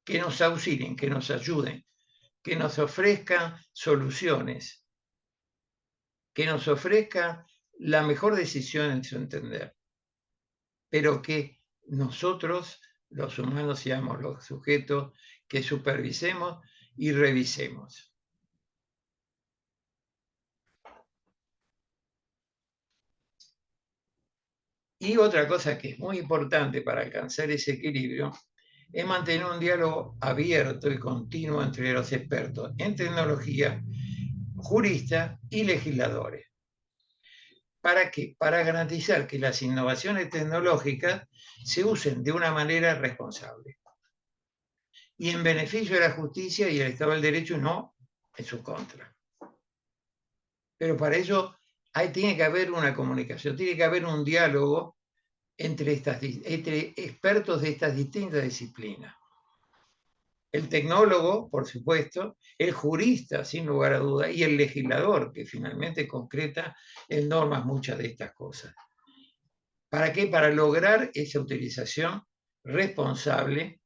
S2: Que nos auxilien, que nos ayuden, que nos ofrezcan soluciones, que nos ofrezcan la mejor decisión en su entender, pero que nosotros, los humanos, seamos los sujetos que supervisemos y revisemos. Y otra cosa que es muy importante para alcanzar ese equilibrio es mantener un diálogo abierto y continuo entre los expertos en tecnología, juristas y legisladores. ¿Para qué? Para garantizar que las innovaciones tecnológicas se usen de una manera responsable y en beneficio de la justicia y el Estado del Derecho, no en su contra. Pero para eso tiene que haber una comunicación, tiene que haber un diálogo entre expertos de estas distintas disciplinas. El tecnólogo, por supuesto, el jurista, sin lugar a duda, y el legislador, que finalmente concreta en normas muchas de estas cosas. ¿Para qué? Para lograr esa utilización responsable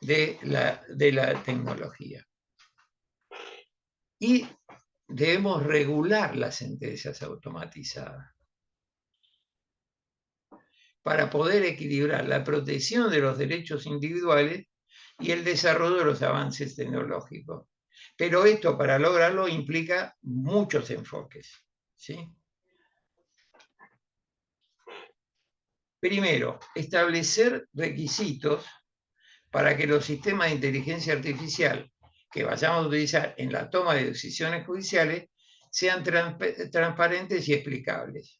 S2: de la tecnología. Y debemos regular las sentencias automatizadas para poder equilibrar la protección de los derechos individuales y el desarrollo de los avances tecnológicos. Pero esto, para lograrlo, implica muchos enfoques, ¿sí? Primero, establecer requisitos para que los sistemas de inteligencia artificial que vayamos a utilizar en la toma de decisiones judiciales sean transparentes y explicables.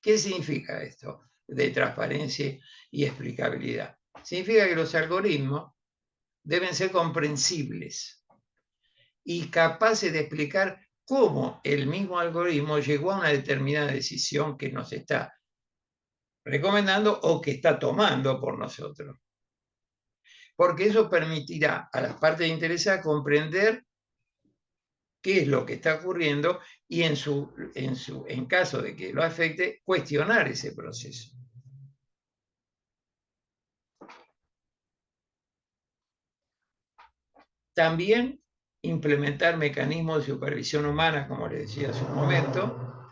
S2: ¿Qué significa esto de transparencia y explicabilidad? Significa que los algoritmos deben ser comprensibles y capaces de explicar cómo el mismo algoritmo llegó a una determinada decisión que nos está recomendando o que está tomando por nosotros. Porque eso permitirá a las partes interesadas comprender qué es lo que está ocurriendo y en caso de que lo afecte, cuestionar ese proceso. También implementar mecanismos de supervisión humana, como les decía hace un momento,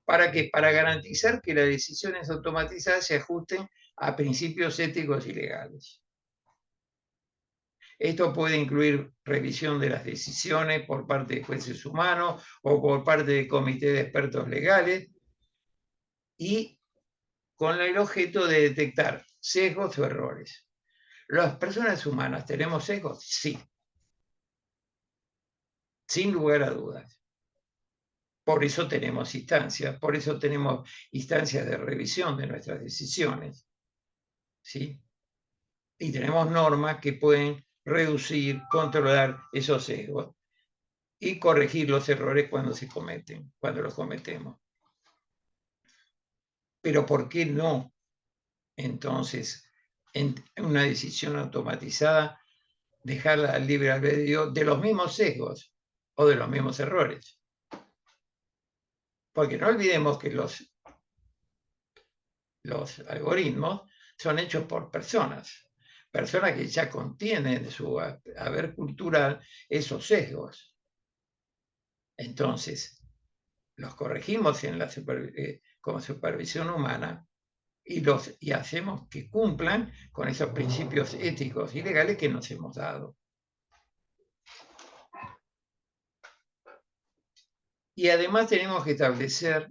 S2: para garantizar que las decisiones automatizadas se ajusten a principios éticos y legales. Esto puede incluir revisión de las decisiones por parte de jueces humanos o por parte de comités de expertos legales y con el objeto de detectar sesgos o errores. ¿Las personas humanas tenemos sesgos? Sí, sin lugar a dudas. Por eso tenemos instancias de revisión de nuestras decisiones, ¿sí? Y tenemos normas que pueden reducir, controlar esos sesgos y corregir los errores cuando los cometemos. Pero ¿por qué no, entonces, en una decisión automatizada, dejarla al libre albedrío de los mismos sesgos o de los mismos errores? Porque no olvidemos que los algoritmos son hechos por personas que ya contienen en su haber cultural esos sesgos. Entonces, los corregimos con supervisión humana y hacemos que cumplan con esos principios éticos y legales que nos hemos dado. Y además tenemos que establecer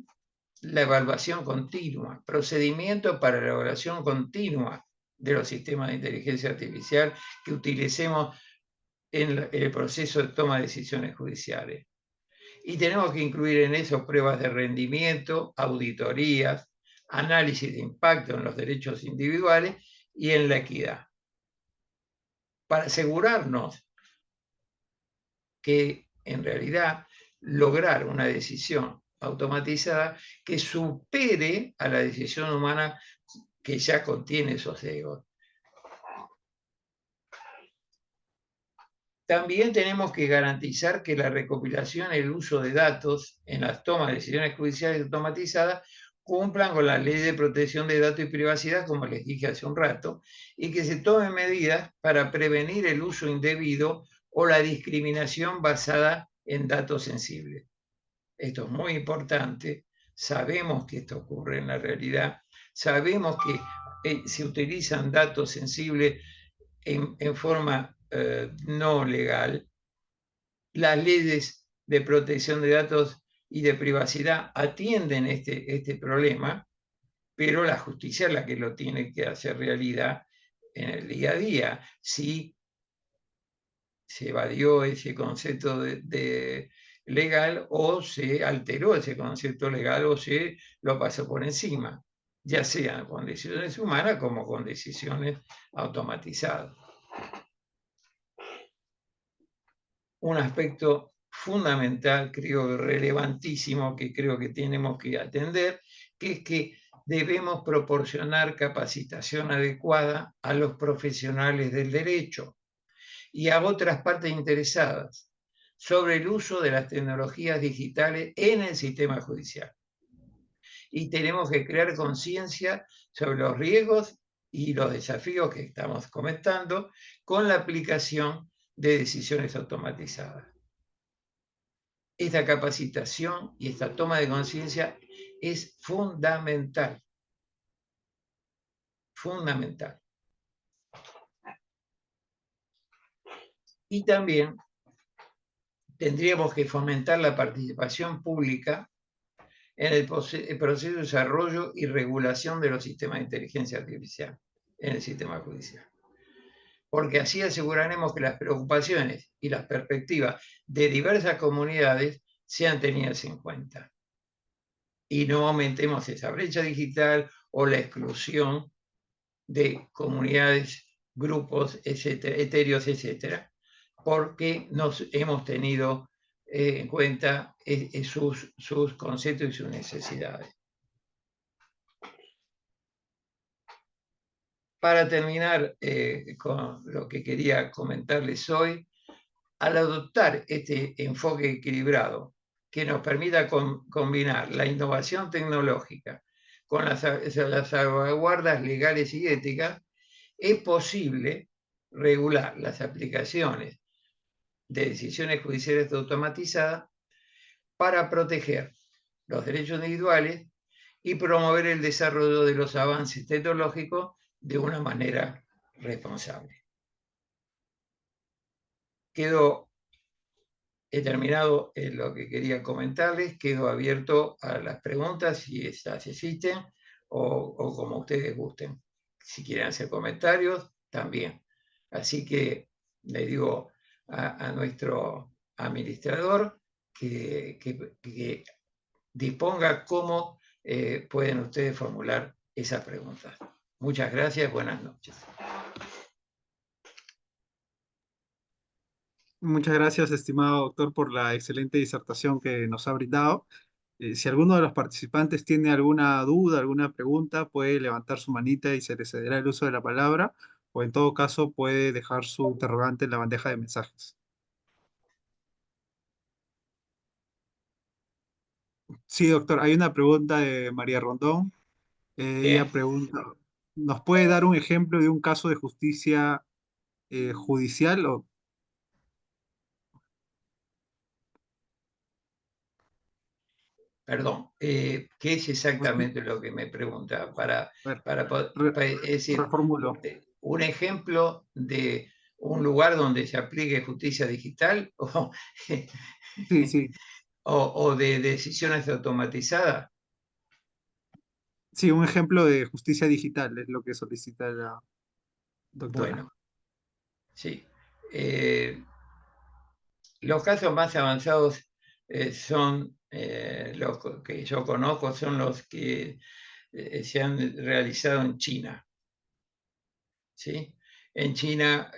S2: la evaluación continua, procedimiento para la evaluación continua de los sistemas de inteligencia artificial que utilicemos en el proceso de toma de decisiones judiciales. Y tenemos que incluir en eso pruebas de rendimiento, auditorías, análisis de impacto en los derechos individuales y en la equidad, para asegurarnos que en realidad lograr una decisión automatizada que supere a la decisión humana que ya contiene esos egos. También tenemos que garantizar que la recopilación y el uso de datos en las tomas de decisiones judiciales automatizadas cumplan con la ley de protección de datos y privacidad, como les dije hace un rato, y que se tomen medidas para prevenir el uso indebido o la discriminación basada en datos sensibles. Esto es muy importante. Sabemos que esto ocurre en la realidad. Sabemos que se utilizan datos sensibles en forma no legal. Las leyes de protección de datos y de privacidad atienden este problema, pero la justicia es la que lo tiene que hacer realidad en el día a día. Si se evadió ese concepto de legal o se alteró ese concepto legal o se lo pasó por encima, ya sea con decisiones humanas como con decisiones automatizadas. Un aspecto fundamental, creo, relevantísimo, que creo que tenemos que atender, que es que debemos proporcionar capacitación adecuada a los profesionales del derecho y a otras partes interesadas sobre el uso de las tecnologías digitales en el sistema judicial. Y tenemos que crear conciencia sobre los riesgos y los desafíos que estamos comentando con la aplicación de decisiones automatizadas. Esta capacitación y esta toma de conciencia es fundamental. Fundamental. Y también tendríamos que fomentar la participación pública en el proceso de desarrollo y regulación de los sistemas de inteligencia artificial en el sistema judicial. Porque así aseguraremos que las preocupaciones y las perspectivas de diversas comunidades sean tenidas en cuenta. Y no aumentemos esa brecha digital o la exclusión de comunidades, grupos, etcétera, etéreos, etcétera, porque nos hemos tenido en cuenta sus conceptos y sus necesidades. Para terminar con lo que quería comentarles hoy, al adoptar este enfoque equilibrado que nos permita combinar la innovación tecnológica con las salvaguardas legales y éticas, es posible regular las aplicaciones de decisiones judiciales automatizadas para proteger los derechos individuales y promover el desarrollo de los avances tecnológicos de una manera responsable. He terminado lo que quería comentarles, quedo abierto a las preguntas si estas existen o como ustedes gusten. Si quieren hacer comentarios, también. Así que le digo a nuestro administrador que disponga cómo pueden ustedes formular esas preguntas. Muchas gracias, buenas noches.
S1: Muchas gracias, estimado doctor, por la excelente disertación que nos ha brindado. Si alguno de los participantes tiene alguna duda, alguna pregunta, puede levantar su manita y se le cederá el uso de la palabra, o en todo caso puede dejar su interrogante en la bandeja de mensajes. Sí, doctor, hay una pregunta de María Rondón.
S2: Bien,
S1: Ella pregunta, ¿nos puede dar un ejemplo de un caso de justicia judicial?
S2: perdón. ¿Qué es
S1: Justi-
S2: exactamente lo que me pregunta?
S1: a ver,
S2: Es decir,
S1: reformulo.
S2: un ejemplo de un lugar donde se aplique justicia digital
S1: Sí, sí,
S2: o de decisiones automatizadas.
S1: sí, un ejemplo de justicia digital es lo que solicita la doctora.
S2: Bueno, sí. Eh, los casos más avanzados son los que yo conozco, son los que se han realizado en China. ¿Sí? En China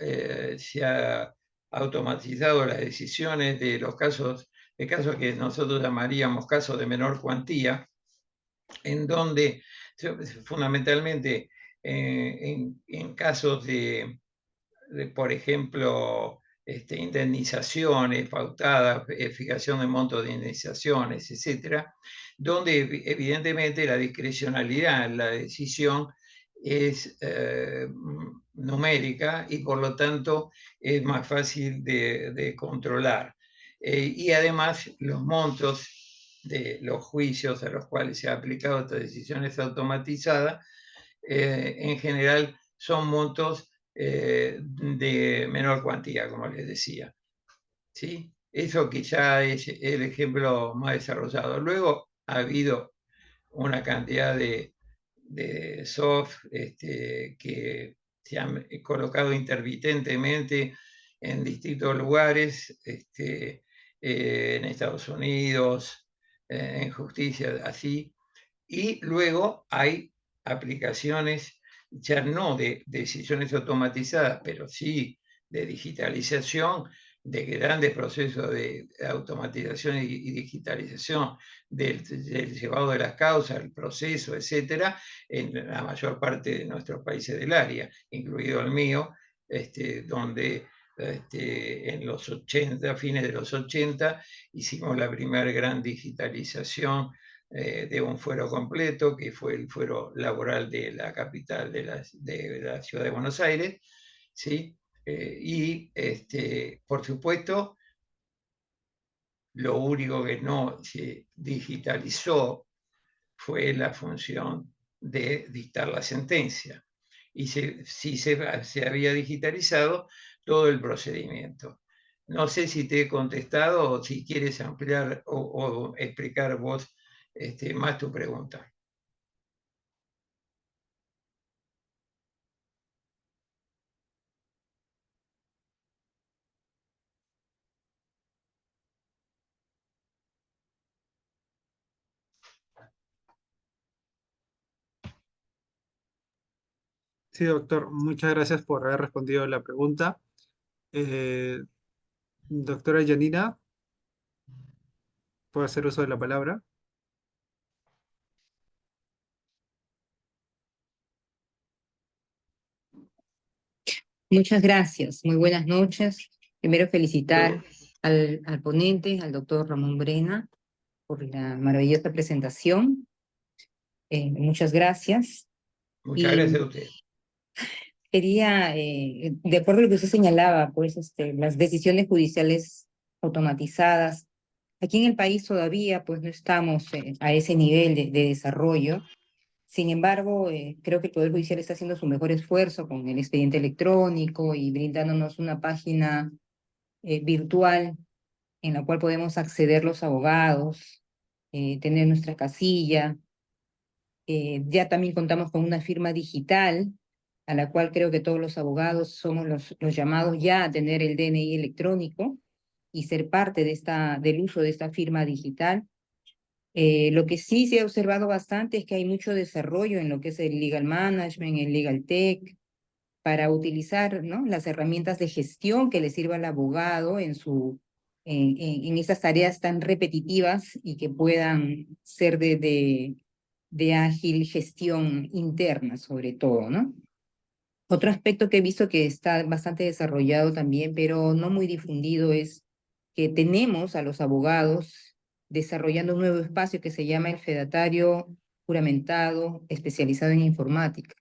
S2: se ha automatizado las decisiones de casos que nosotros llamaríamos casos de menor cuantía, en donde fundamentalmente en casos por ejemplo, indemnizaciones pautadas, fijación de montos de indemnizaciones, etcétera, donde evidentemente la discrecionalidad en la decisión es numérica y por lo tanto es más fácil de controlar. Y además los montos de los juicios a los cuales se ha aplicado estas decisiones automatizadas en general son montos de menor cuantía, como les decía. ¿Sí? Eso quizá es el ejemplo más desarrollado. Luego ha habido una cantidad de soft que se han colocado intermitentemente en distintos lugares, en Estados Unidos, en justicia, así. Y luego hay aplicaciones ya no de decisiones automatizadas, pero sí de digitalización, de grandes procesos de automatización y digitalización del llevado de las causas, el proceso, etcétera, en la mayor parte de nuestros países del área, incluido el mío, donde en los 80, fines de los 80, hicimos la primera gran digitalización de un fuero completo, que fue el fuero laboral de la capital de la ciudad de Buenos Aires, ¿sí? Y por supuesto, lo único que no se digitalizó fue la función de dictar la sentencia. Y sí se había digitalizado todo el procedimiento. No sé si te he contestado o si quieres ampliar o explicar vos más tu pregunta.
S1: Sí, doctor, muchas gracias por haber respondido la pregunta. Eh, doctora Yanina, ¿puede hacer uso de la palabra?
S3: Muchas gracias. Muy buenas noches. Primero felicitar
S2: Yo,
S3: al ponente, al doctor Ramón Brena, por la maravillosa presentación. Muchas gracias.
S2: muchas
S3: Y
S2: gracias a usted.
S3: quería, de acuerdo a lo que usted señalaba, pues las decisiones judiciales automatizadas, aquí en el país todavía pues no estamos a ese nivel de desarrollo. Sin embargo, creo que el Poder Judicial está haciendo su mejor esfuerzo con el expediente electrónico y brindándonos una página virtual en la cual podemos acceder los abogados, tener nuestra casilla. Ya también contamos con una firma digital, a la cual creo que todos los abogados somos los llamados ya a tener el DNI electrónico y ser parte del uso de esta firma digital. Lo que sí se ha observado bastante es que hay mucho desarrollo en lo que es el legal management, el legal tech, para utilizar, ¿no?, las herramientas de gestión que le sirva al abogado en esas tareas tan repetitivas y que puedan ser de ágil gestión interna, sobre todo, ¿no? Otro aspecto que he visto que está bastante desarrollado también, pero no muy difundido, es que tenemos a los abogados desarrollando un nuevo espacio que se llama el fedatario juramentado especializado en informática,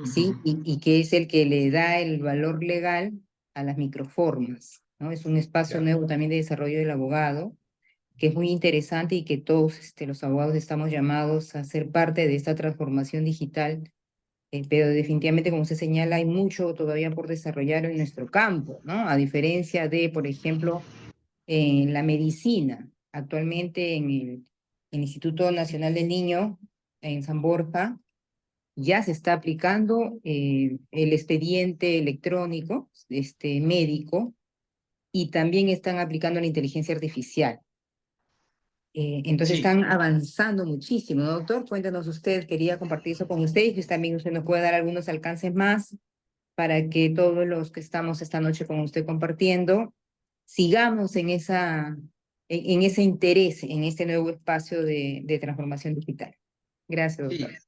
S3: ¿sí?
S2: Ujú.
S3: Y que es el que le da el valor legal a las microformas, ¿no? Es un espacio
S2: Ya.
S3: nuevo también de desarrollo del abogado, que es muy interesante y que todos los abogados estamos llamados a ser parte de esta transformación digital, pero definitivamente, como se señala, hay mucho todavía por desarrollar en nuestro campo, ¿no? A diferencia de, por ejemplo, en la medicina. Actualmente en el Instituto Nacional del Niño, en San Borja, ya se está aplicando el expediente electrónico médico, y también están aplicando la inteligencia artificial. Entonces
S2: Sí,
S3: están avanzando muchísimo, ¿no, doctor? Cuéntanos usted, quería compartir eso con usted y pues también usted nos puede dar algunos alcances más para que todos los que estamos esta noche con usted compartiendo sigamos en ese interés, en este nuevo espacio de transformación digital. Gracias,
S2: sí,
S3: doctor.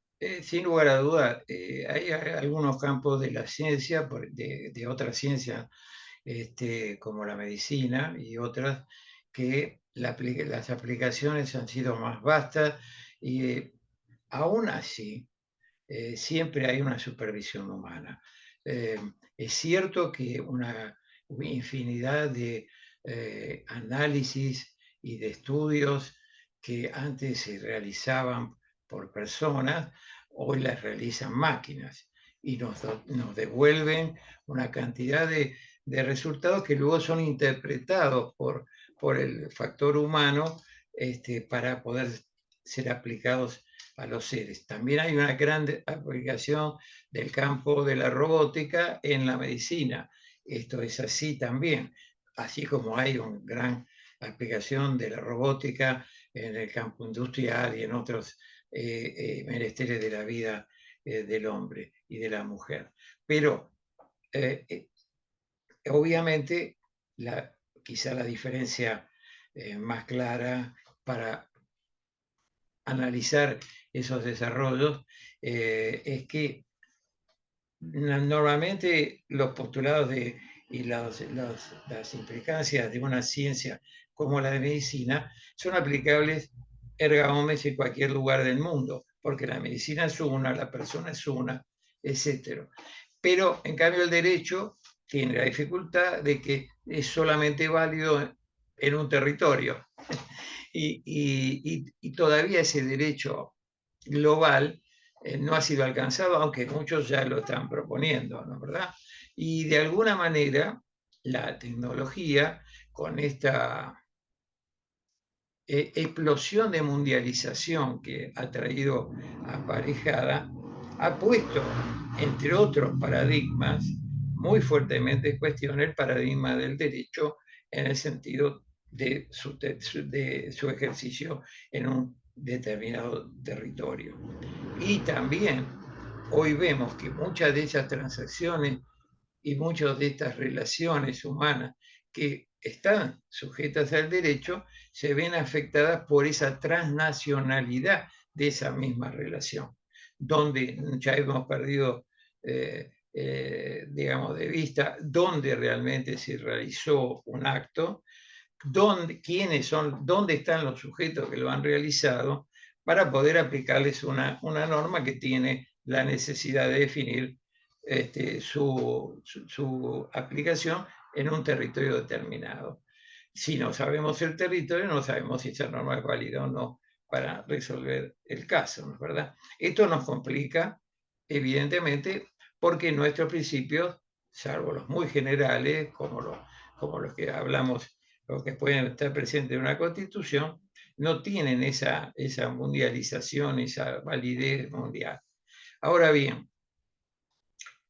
S2: sin lugar a duda, hay algunos campos de la ciencia, de otras ciencias, como la medicina y otras, que las aplicaciones han sido más vastas y aún así siempre hay una supervisión humana. Eh, es cierto que una infinidad de análisis y de estudios que antes se realizaban por personas, hoy las realizan máquinas y nos devuelven una cantidad de resultados que luego son interpretados por el factor humano para poder ser aplicados a los seres. También hay una gran aplicación del campo de la robótica en la medicina. Esto es así también, así como hay una gran aplicación de la robótica en el campo industrial y en otros menesteres de la vida del hombre y de la mujer. Pero obviamente, quizá la diferencia más clara para analizar esos desarrollos es que normalmente los postulados y las implicancias de una ciencia como la de medicina son aplicables erga omnes en cualquier lugar del mundo, porque la medicina es una, la persona es una, etc. Pero en cambio el derecho tiene la dificultad de que es solamente válido en un territorio y todavía ese derecho global no ha sido alcanzado, aunque muchos ya lo están proponiendo, ¿no? ¿Verdad? Y de alguna manera la tecnología, con esta explosión de mundialización que ha traído aparejada, ha puesto, entre otros paradigmas, muy fuertemente en cuestión el paradigma del derecho en el sentido de su ejercicio en un determinado territorio. Y también hoy vemos que muchas de esas transacciones y muchas de estas relaciones humanas que están sujetas al derecho se ven afectadas por esa transnacionalidad de esa misma relación, donde ya hemos perdido digamos, de vista dónde realmente se realizó un acto, quiénes son, dónde están los sujetos que lo han realizado, para poder aplicarles una norma que tiene la necesidad de definir su aplicación en un territorio determinado. Si no sabemos el territorio, no sabemos si esa norma es válida o no para resolver el caso, ¿no es verdad? Esto nos complica, evidentemente, porque nuestros principios, salvo los muy generales, como los que hablamos, los que pueden estar presentes en una constitución, no tienen esa mundialización, esa validez mundial. Ahora bien,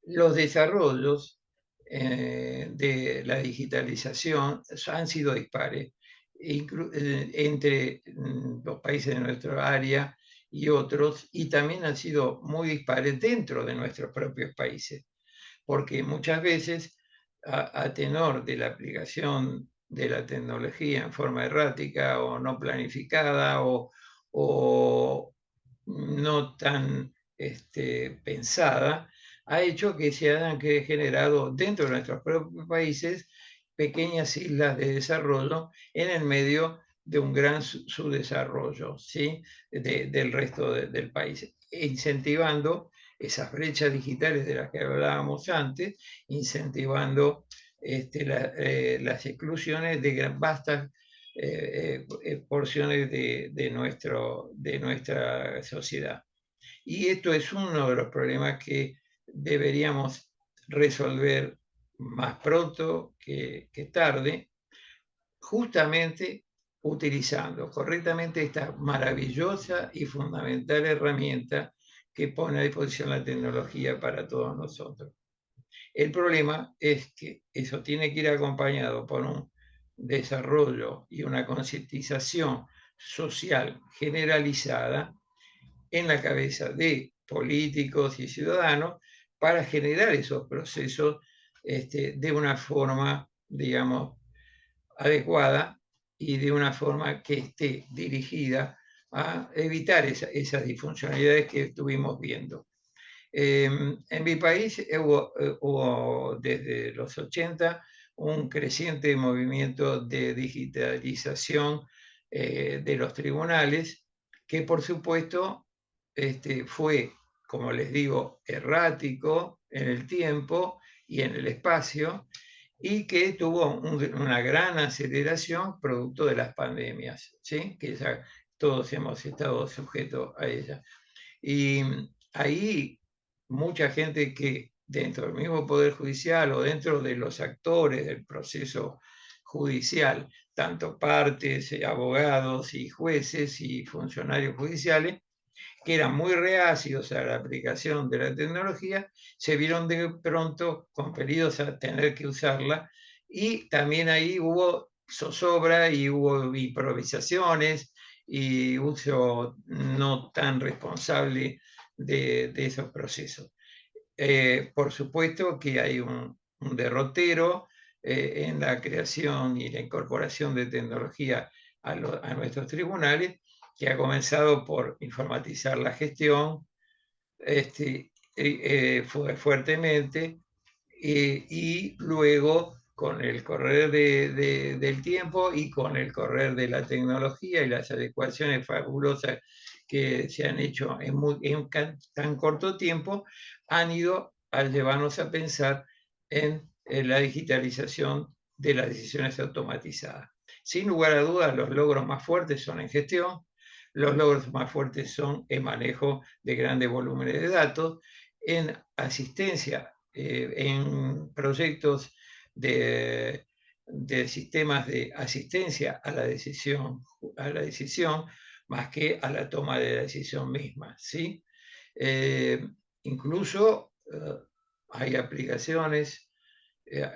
S2: los desarrollos de la digitalización han sido dispares entre los países de nuestra área y otros, y también han sido muy dispares dentro de nuestros propios países, porque muchas veces, a tenor de la aplicación de la tecnología en forma errática o no planificada o no tan pensada, ha hecho que se hayan generado dentro de nuestros propios países pequeñas islas de desarrollo en el medio de un gran subdesarrollo, ¿sí? Del resto del país, incentivando esas brechas digitales de las que hablábamos antes, incentivando las exclusiones de vastas porciones de nuestra sociedad. Y esto es uno de los problemas que deberíamos resolver más pronto que tarde, justamente utilizando correctamente esta maravillosa y fundamental herramienta que pone a disposición la tecnología para todos nosotros. El problema es que eso tiene que ir acompañado por un desarrollo y una concientización social generalizada en la cabeza de políticos y ciudadanos para generar esos procesos de una forma, digamos, adecuada y de una forma que esté dirigida a evitar esas disfuncionalidades que estuvimos viendo. En mi país hubo desde los 80 un creciente movimiento de digitalización de los tribunales, que por supuesto fue, como les digo, errático en el tiempo y en el espacio, y que tuvo una gran aceleración producto de las pandemias, ¿sí? Que ya todos hemos estado sujetos a ella. Y ahí mucha gente que dentro del mismo Poder Judicial o dentro de los actores del proceso judicial, tanto partes, abogados y jueces y funcionarios judiciales, que eran muy reacios a la aplicación de la tecnología, se vieron de pronto compelidos a tener que usarla, y también ahí hubo zozobra y hubo improvisaciones y uso no tan responsable de esos procesos. Por supuesto que hay un derrotero en la creación y la incorporación de tecnología a nuestros tribunales, que ha comenzado por informatizar la gestión fuertemente, y luego, con el correr del tiempo y con el correr de la tecnología y las adecuaciones fabulosas que se han hecho en tan corto tiempo, han ido a llevarnos a pensar en la digitalización de las decisiones automatizadas. Sin lugar a dudas, los logros más fuertes son en gestión, los logros más fuertes son en manejo de grandes volúmenes de datos, en asistencia, en proyectos de sistemas de asistencia a la decisión, más que a la toma de la decisión misma, ¿sí? Incluso hay aplicaciones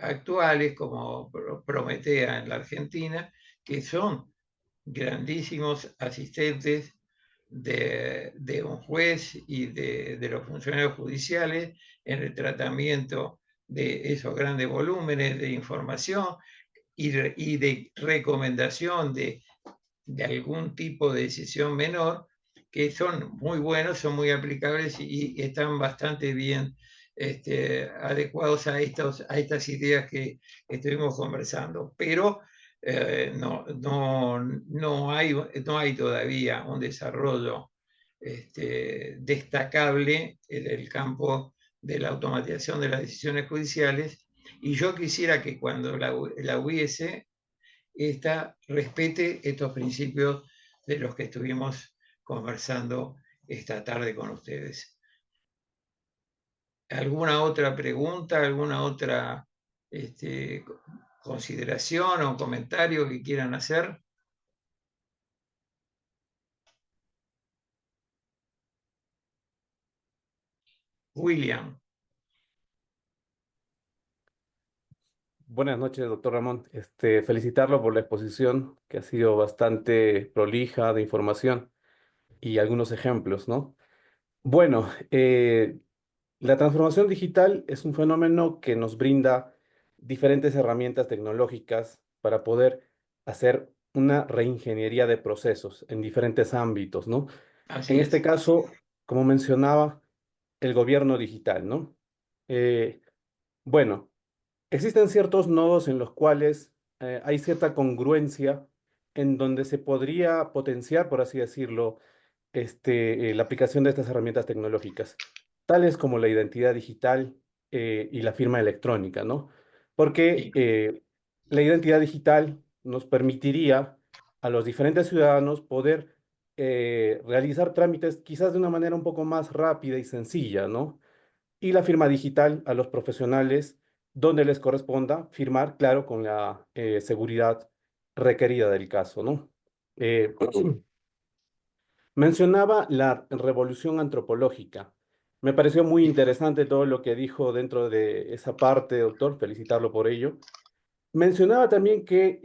S2: actuales como Prometea en la Argentina, que son grandísimos asistentes de un juez y de los funcionarios judiciales en el tratamiento de esos grandes volúmenes de información y de recomendación de algún tipo de decisión menor, que son muy buenos, son muy aplicables y están bastante bien adecuados a estas ideas que estuvimos conversando. Pero no hay todavía un desarrollo destacable en el campo de la automatización de las decisiones judiciales, y yo quisiera que cuando la hubiese, respete estos principios de los que estuvimos conversando esta tarde con ustedes. ¿Alguna otra pregunta, alguna otra consideración o comentario que quieran hacer? William.
S4: Buenas noches, doctor Ramón. Felicitarlo por la exposición, que ha sido bastante prolija de información y algunos ejemplos, ¿no? Bueno, la transformación digital es un fenómeno que nos brinda diferentes herramientas tecnológicas para poder hacer una reingeniería de procesos en diferentes ámbitos, ¿no?
S2: Así
S4: En
S2: es.
S4: este caso, como mencionaba, el gobierno digital, ¿no? Bueno. Existen ciertos nodos en los cuales hay cierta congruencia en donde se podría potenciar, por así decirlo, la aplicación de estas herramientas tecnológicas, tales como la identidad digital y la firma electrónica, ¿no? Porque
S2: Sí.
S4: la identidad digital nos permitiría a los diferentes ciudadanos poder realizar trámites quizás de una manera un poco más rápida y sencilla, ¿no? Y la firma digital a los profesionales donde les corresponda firmar, claro, con la seguridad requerida del caso, ¿no? Eh, Mencionaba la revolución antropológica. Me pareció muy interesante todo lo que dijo dentro de esa parte, doctor, felicitarlo por ello. Mencionaba también que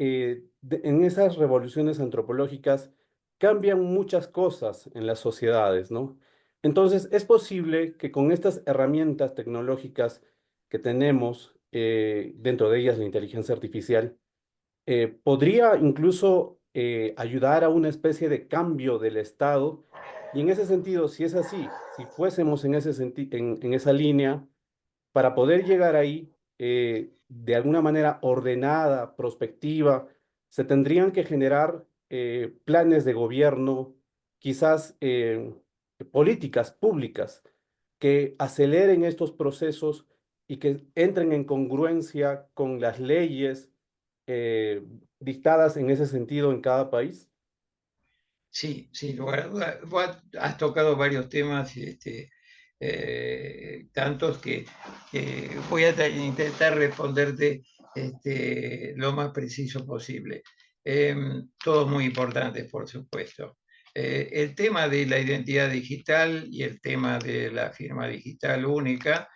S4: en esas revoluciones antropológicas cambian muchas cosas en las sociedades, ¿no? Entonces, es posible que con estas herramientas tecnológicas que tenemos, dentro de ellas la inteligencia artificial, podría incluso ayudar a una especie de cambio del Estado. Y en ese sentido, si es así, si fuésemos en en esa línea, para poder llegar ahí de alguna manera ordenada, prospectiva, se tendrían que generar planes de gobierno, quizás políticas públicas que aceleren estos procesos y que entren en congruencia con las leyes eh, dictadas en ese sentido en cada país.
S2: Sí, sin lugar a dudas. Vos has tocado varios temas, tantos que voy a intentar responderte lo más preciso posible. Todos muy importantes, por supuesto. El tema de la identidad digital y el tema de la firma digital única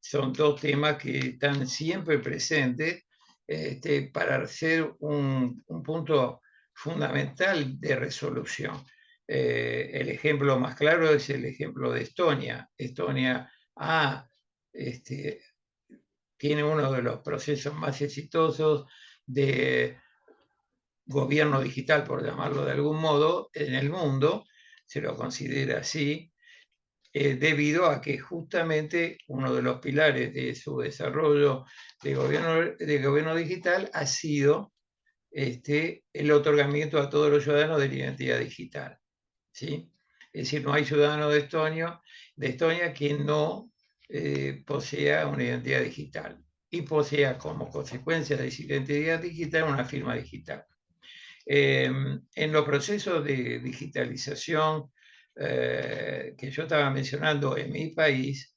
S2: son dos temas que están siempre presentes para ser un punto fundamental de resolución. El ejemplo más claro es el ejemplo de Estonia. Estonia tiene uno de los procesos más exitosos de gobierno digital, por llamarlo de algún modo, en el mundo, se lo considera así, debido a que justamente uno de los pilares de su desarrollo de gobierno digital ha sido el otorgamiento a todos los ciudadanos de la identidad digital, ¿sí? Es decir, no hay ciudadano de Estonia que no posea una identidad digital y posea como consecuencia de esa identidad digital una firma digital. En los procesos de digitalización que yo estaba mencionando en mi país,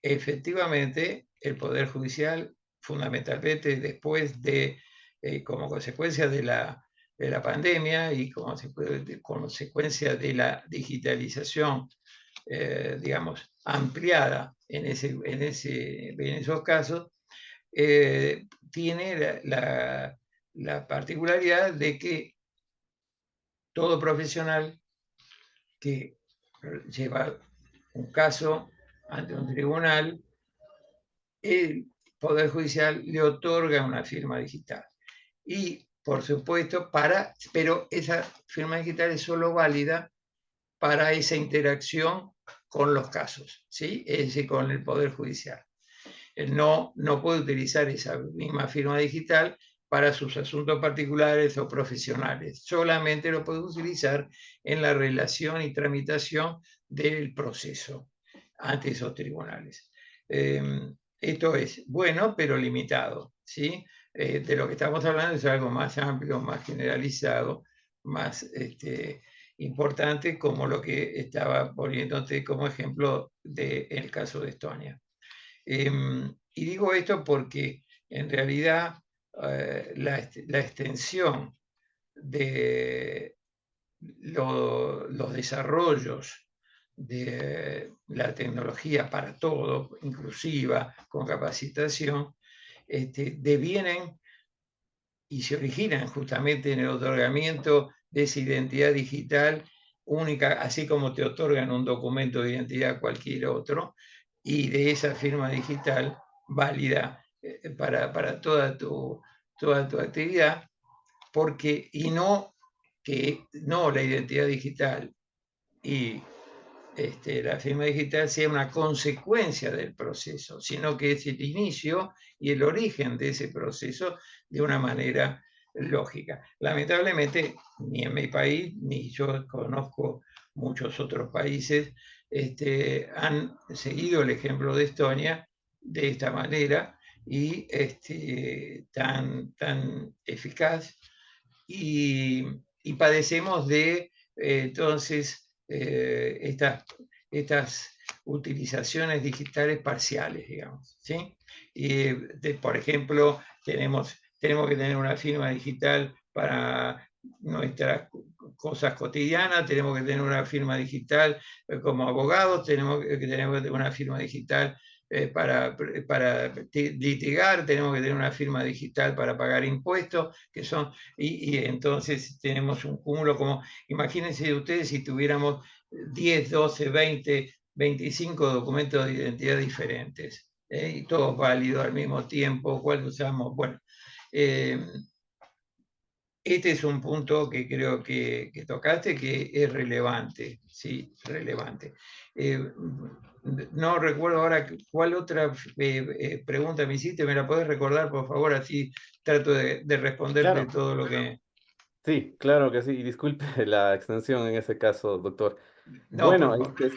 S2: efectivamente el Poder Judicial, fundamentalmente después de, como consecuencia de la pandemia y como consecuencia de la digitalización, digamos, ampliada en esos casos, tiene la particularidad de que todo profesional que lleva un caso ante un tribunal, el Poder Judicial le otorga una firma digital. Y, por supuesto, pero esa firma digital es solo válida para esa interacción con los casos, ¿sí? Es decir, con el Poder Judicial. No puede utilizar esa misma firma digital para sus asuntos particulares o profesionales. Solamente lo puede utilizar en la relación y tramitación del proceso ante esos tribunales. Esto es bueno, pero limitado, ¿sí? De lo que estamos hablando es algo más amplio, más generalizado, más importante, como lo que estaba poniéndote como ejemplo del caso de Estonia. Y digo esto porque en realidad la extensión de los desarrollos de la tecnología para todo, inclusiva, con capacitación, devienen y se originan justamente en el otorgamiento de esa identidad digital única, así como te otorgan un documento de identidad a cualquier otro, y de esa firma digital válida para toda tu actividad, porque, y no que no la identidad digital y la firma digital sea una consecuencia del proceso, sino que es el inicio y el origen de ese proceso de una manera lógica. Lamentablemente, ni en mi país, ni yo conozco muchos otros países, han seguido el ejemplo de Estonia de esta manera y tan eficaz, y padecemos de entonces estas utilizaciones digitales parciales, digamos, ¿sí? Por ejemplo, tenemos que tener una firma digital para nuestras cosas cotidianas, tenemos que tener una firma digital como abogados, tenemos que tener una firma digital para litigar, tenemos que tener una firma digital para pagar impuestos, que son, y entonces tenemos un cúmulo como, imagínense ustedes si tuviéramos 10, 12, 20, 25 documentos de identidad diferentes, y todos válidos al mismo tiempo, ¿cuál usamos? Bueno, este es un punto que creo que tocaste, que es relevante, sí, relevante. No recuerdo ahora cuál otra pregunta me hiciste, ¿me la podés recordar, por favor? Así trato de responderte
S4: Claro,
S2: todo lo que...
S4: sí, claro que sí. Y disculpe la extensión en ese caso, doctor.
S2: No,
S4: Bueno,
S2: por favor.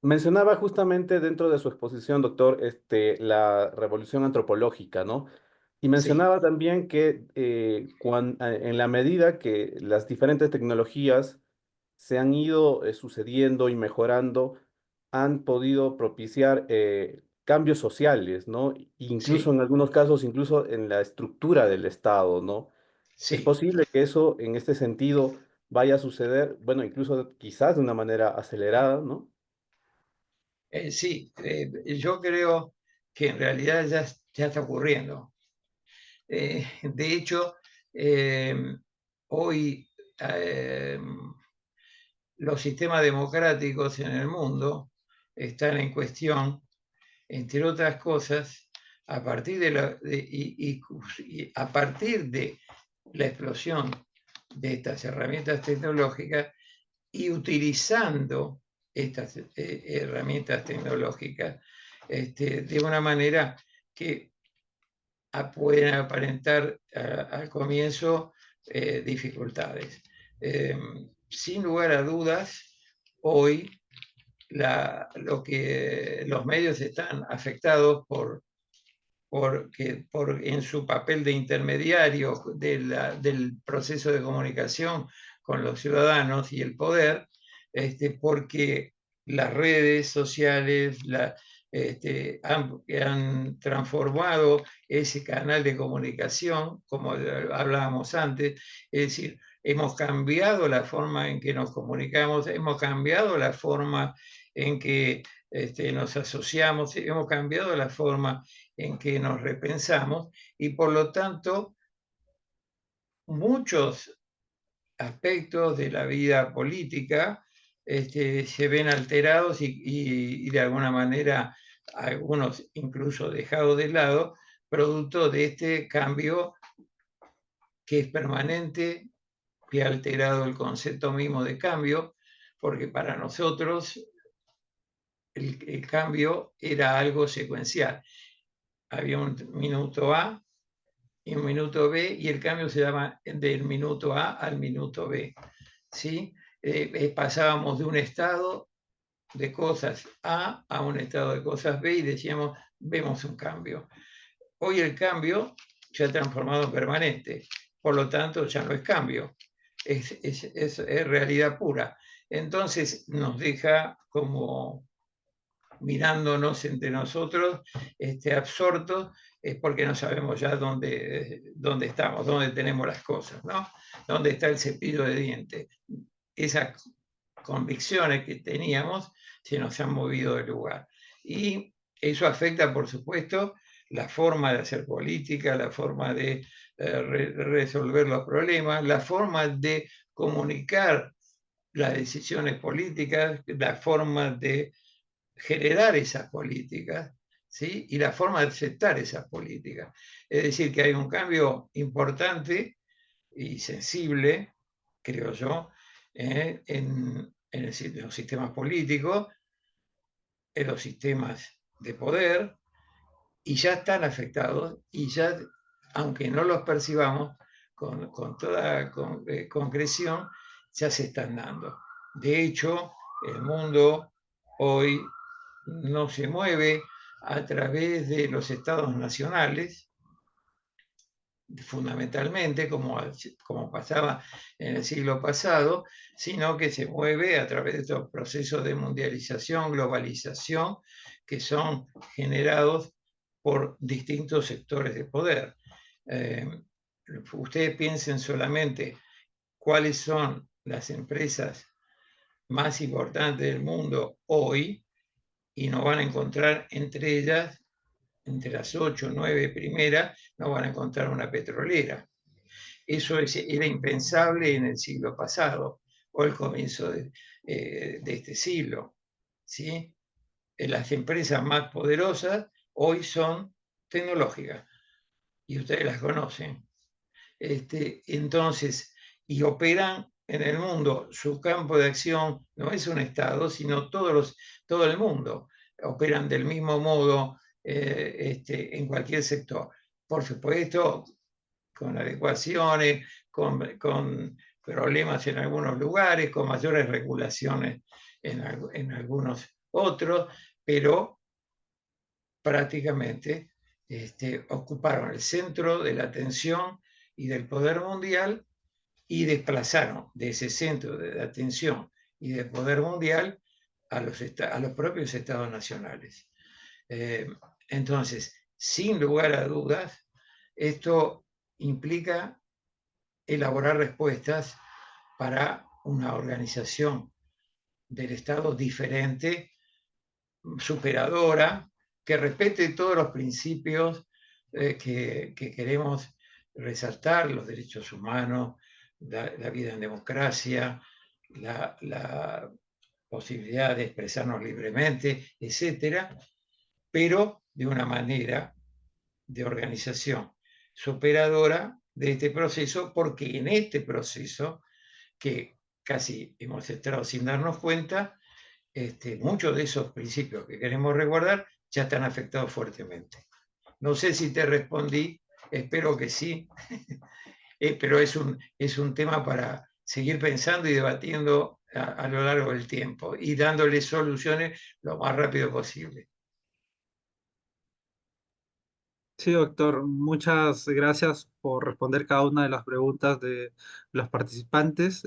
S4: mencionaba justamente dentro de su exposición, doctor, la revolución antropológica, ¿no? Y
S2: Sí,
S4: mencionaba también que en la medida que las diferentes tecnologías se han ido sucediendo y mejorando, han podido propiciar cambios sociales, ¿no? Incluso
S2: sí,
S4: en algunos casos, incluso en la estructura del Estado, ¿no? Es
S2: sí.
S4: posible que eso en este sentido vaya a suceder, bueno, incluso quizás de una manera acelerada, ¿no?
S2: Sí, yo creo que en realidad ya está ocurriendo. De hecho, hoy los sistemas democráticos en el mundo están en cuestión, entre otras cosas, a partir y a partir de la explosión de estas herramientas tecnológicas y utilizando estas herramientas tecnológicas de una manera que pueden aparentar al comienzo dificultades. Sin lugar a dudas, hoy los medios están afectados en su papel de intermediario del proceso de comunicación con los ciudadanos y el poder, porque las redes sociales han transformado ese canal de comunicación, como hablábamos antes, es decir, hemos cambiado la forma en que nos comunicamos, hemos cambiado la forma en que nos asociamos, hemos cambiado la forma en que nos repensamos, y por lo tanto muchos aspectos de la vida política se ven alterados y de alguna manera algunos incluso dejados de lado, producto de este cambio que es permanente, que ha alterado el concepto mismo de cambio, porque para nosotros el cambio era algo secuencial. Había un minuto A y un minuto B, y el cambio se daba del minuto A al minuto B. ¿Sí? Pasábamos de un estado de cosas a un estado de cosas B y decíamos, vemos un cambio. Hoy el cambio se ha transformado en permanente, por lo tanto ya no es cambio, es realidad pura. Entonces nos deja como mirándonos entre nosotros, absortos, es porque no sabemos ya dónde estamos, dónde tenemos las cosas, ¿no? Dónde está el cepillo de dientes. Esas convicciones que teníamos se nos han movido de lugar. Y eso afecta, por supuesto, la forma de hacer política, la forma de resolver los problemas, la forma de comunicar las decisiones políticas, la forma de generar esas políticas, ¿sí? Y la forma de aceptar esas políticas. Es decir, que hay un cambio importante y sensible, creo yo, en los sistemas políticos, en los sistemas de poder, y ya están afectados, y ya, aunque no los percibamos con toda concreción, ya se están dando. De hecho, el mundo hoy no se mueve a través de los estados nacionales, fundamentalmente, como pasaba en el siglo pasado, sino que se mueve a través de estos procesos de mundialización, globalización, que son generados por distintos sectores de poder. Ustedes piensen solamente cuáles son las empresas más importantes del mundo hoy, y no van a encontrar entre ellas, entre las 8 o 9 primeras, no van a encontrar una petrolera. Eso era impensable en el siglo pasado o el comienzo de este siglo. ¿Sí? Las empresas más poderosas hoy son tecnológicas y ustedes las conocen. Entonces, y operan en el mundo. Su campo de acción no es un Estado, sino todo el mundo. Operan del mismo modo en cualquier sector. Por supuesto, con adecuaciones, con problemas en algunos lugares, con mayores regulaciones en algunos otros, pero prácticamente ocuparon el centro de la atención y del poder mundial y desplazaron de ese centro de atención y del poder mundial a los propios estados nacionales. Entonces, sin lugar a dudas, esto implica elaborar respuestas para una organización del Estado diferente, superadora, que respete todos los principios que queremos resaltar, los derechos humanos, la vida en democracia, la posibilidad de expresarnos libremente, etcétera, pero de una manera de organización superadora de este proceso, porque en este proceso, que casi hemos estado sin darnos cuenta, muchos de esos principios que queremos resguardar ya están afectados fuertemente. No sé si te respondí, espero que sí, pero es un tema para seguir pensando y debatiendo a lo largo del tiempo y dándole soluciones lo más rápido posible.
S1: Sí, doctor, muchas gracias por responder cada una de las preguntas de los participantes.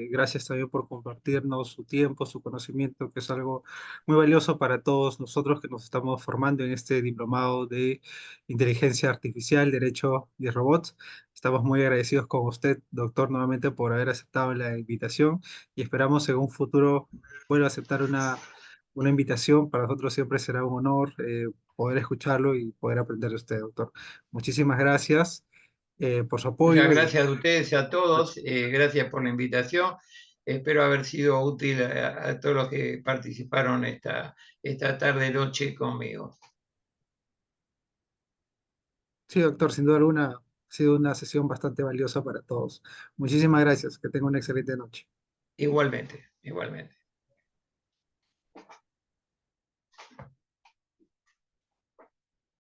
S1: Gracias también por compartirnos su tiempo, su conocimiento, que es algo muy valioso para todos nosotros que nos estamos formando en este diplomado de inteligencia artificial, derecho y robots. Estamos muy agradecidos con usted, doctor, nuevamente por haber aceptado la invitación y esperamos en un futuro vuelva a aceptar una invitación. Para nosotros siempre será un honor poder escucharlo y poder aprender de usted, doctor. Muchísimas gracias por su
S2: Muchas
S1: apoyo y
S2: gracias a ustedes y a todos, gracias por la invitación. Espero haber sido útil a todos los que participaron esta tarde-noche conmigo.
S1: sí, doctor, sin duda alguna ha sido una sesión bastante valiosa para todos. Muchísimas gracias, que tenga una excelente noche.
S2: Igualmente, igualmente.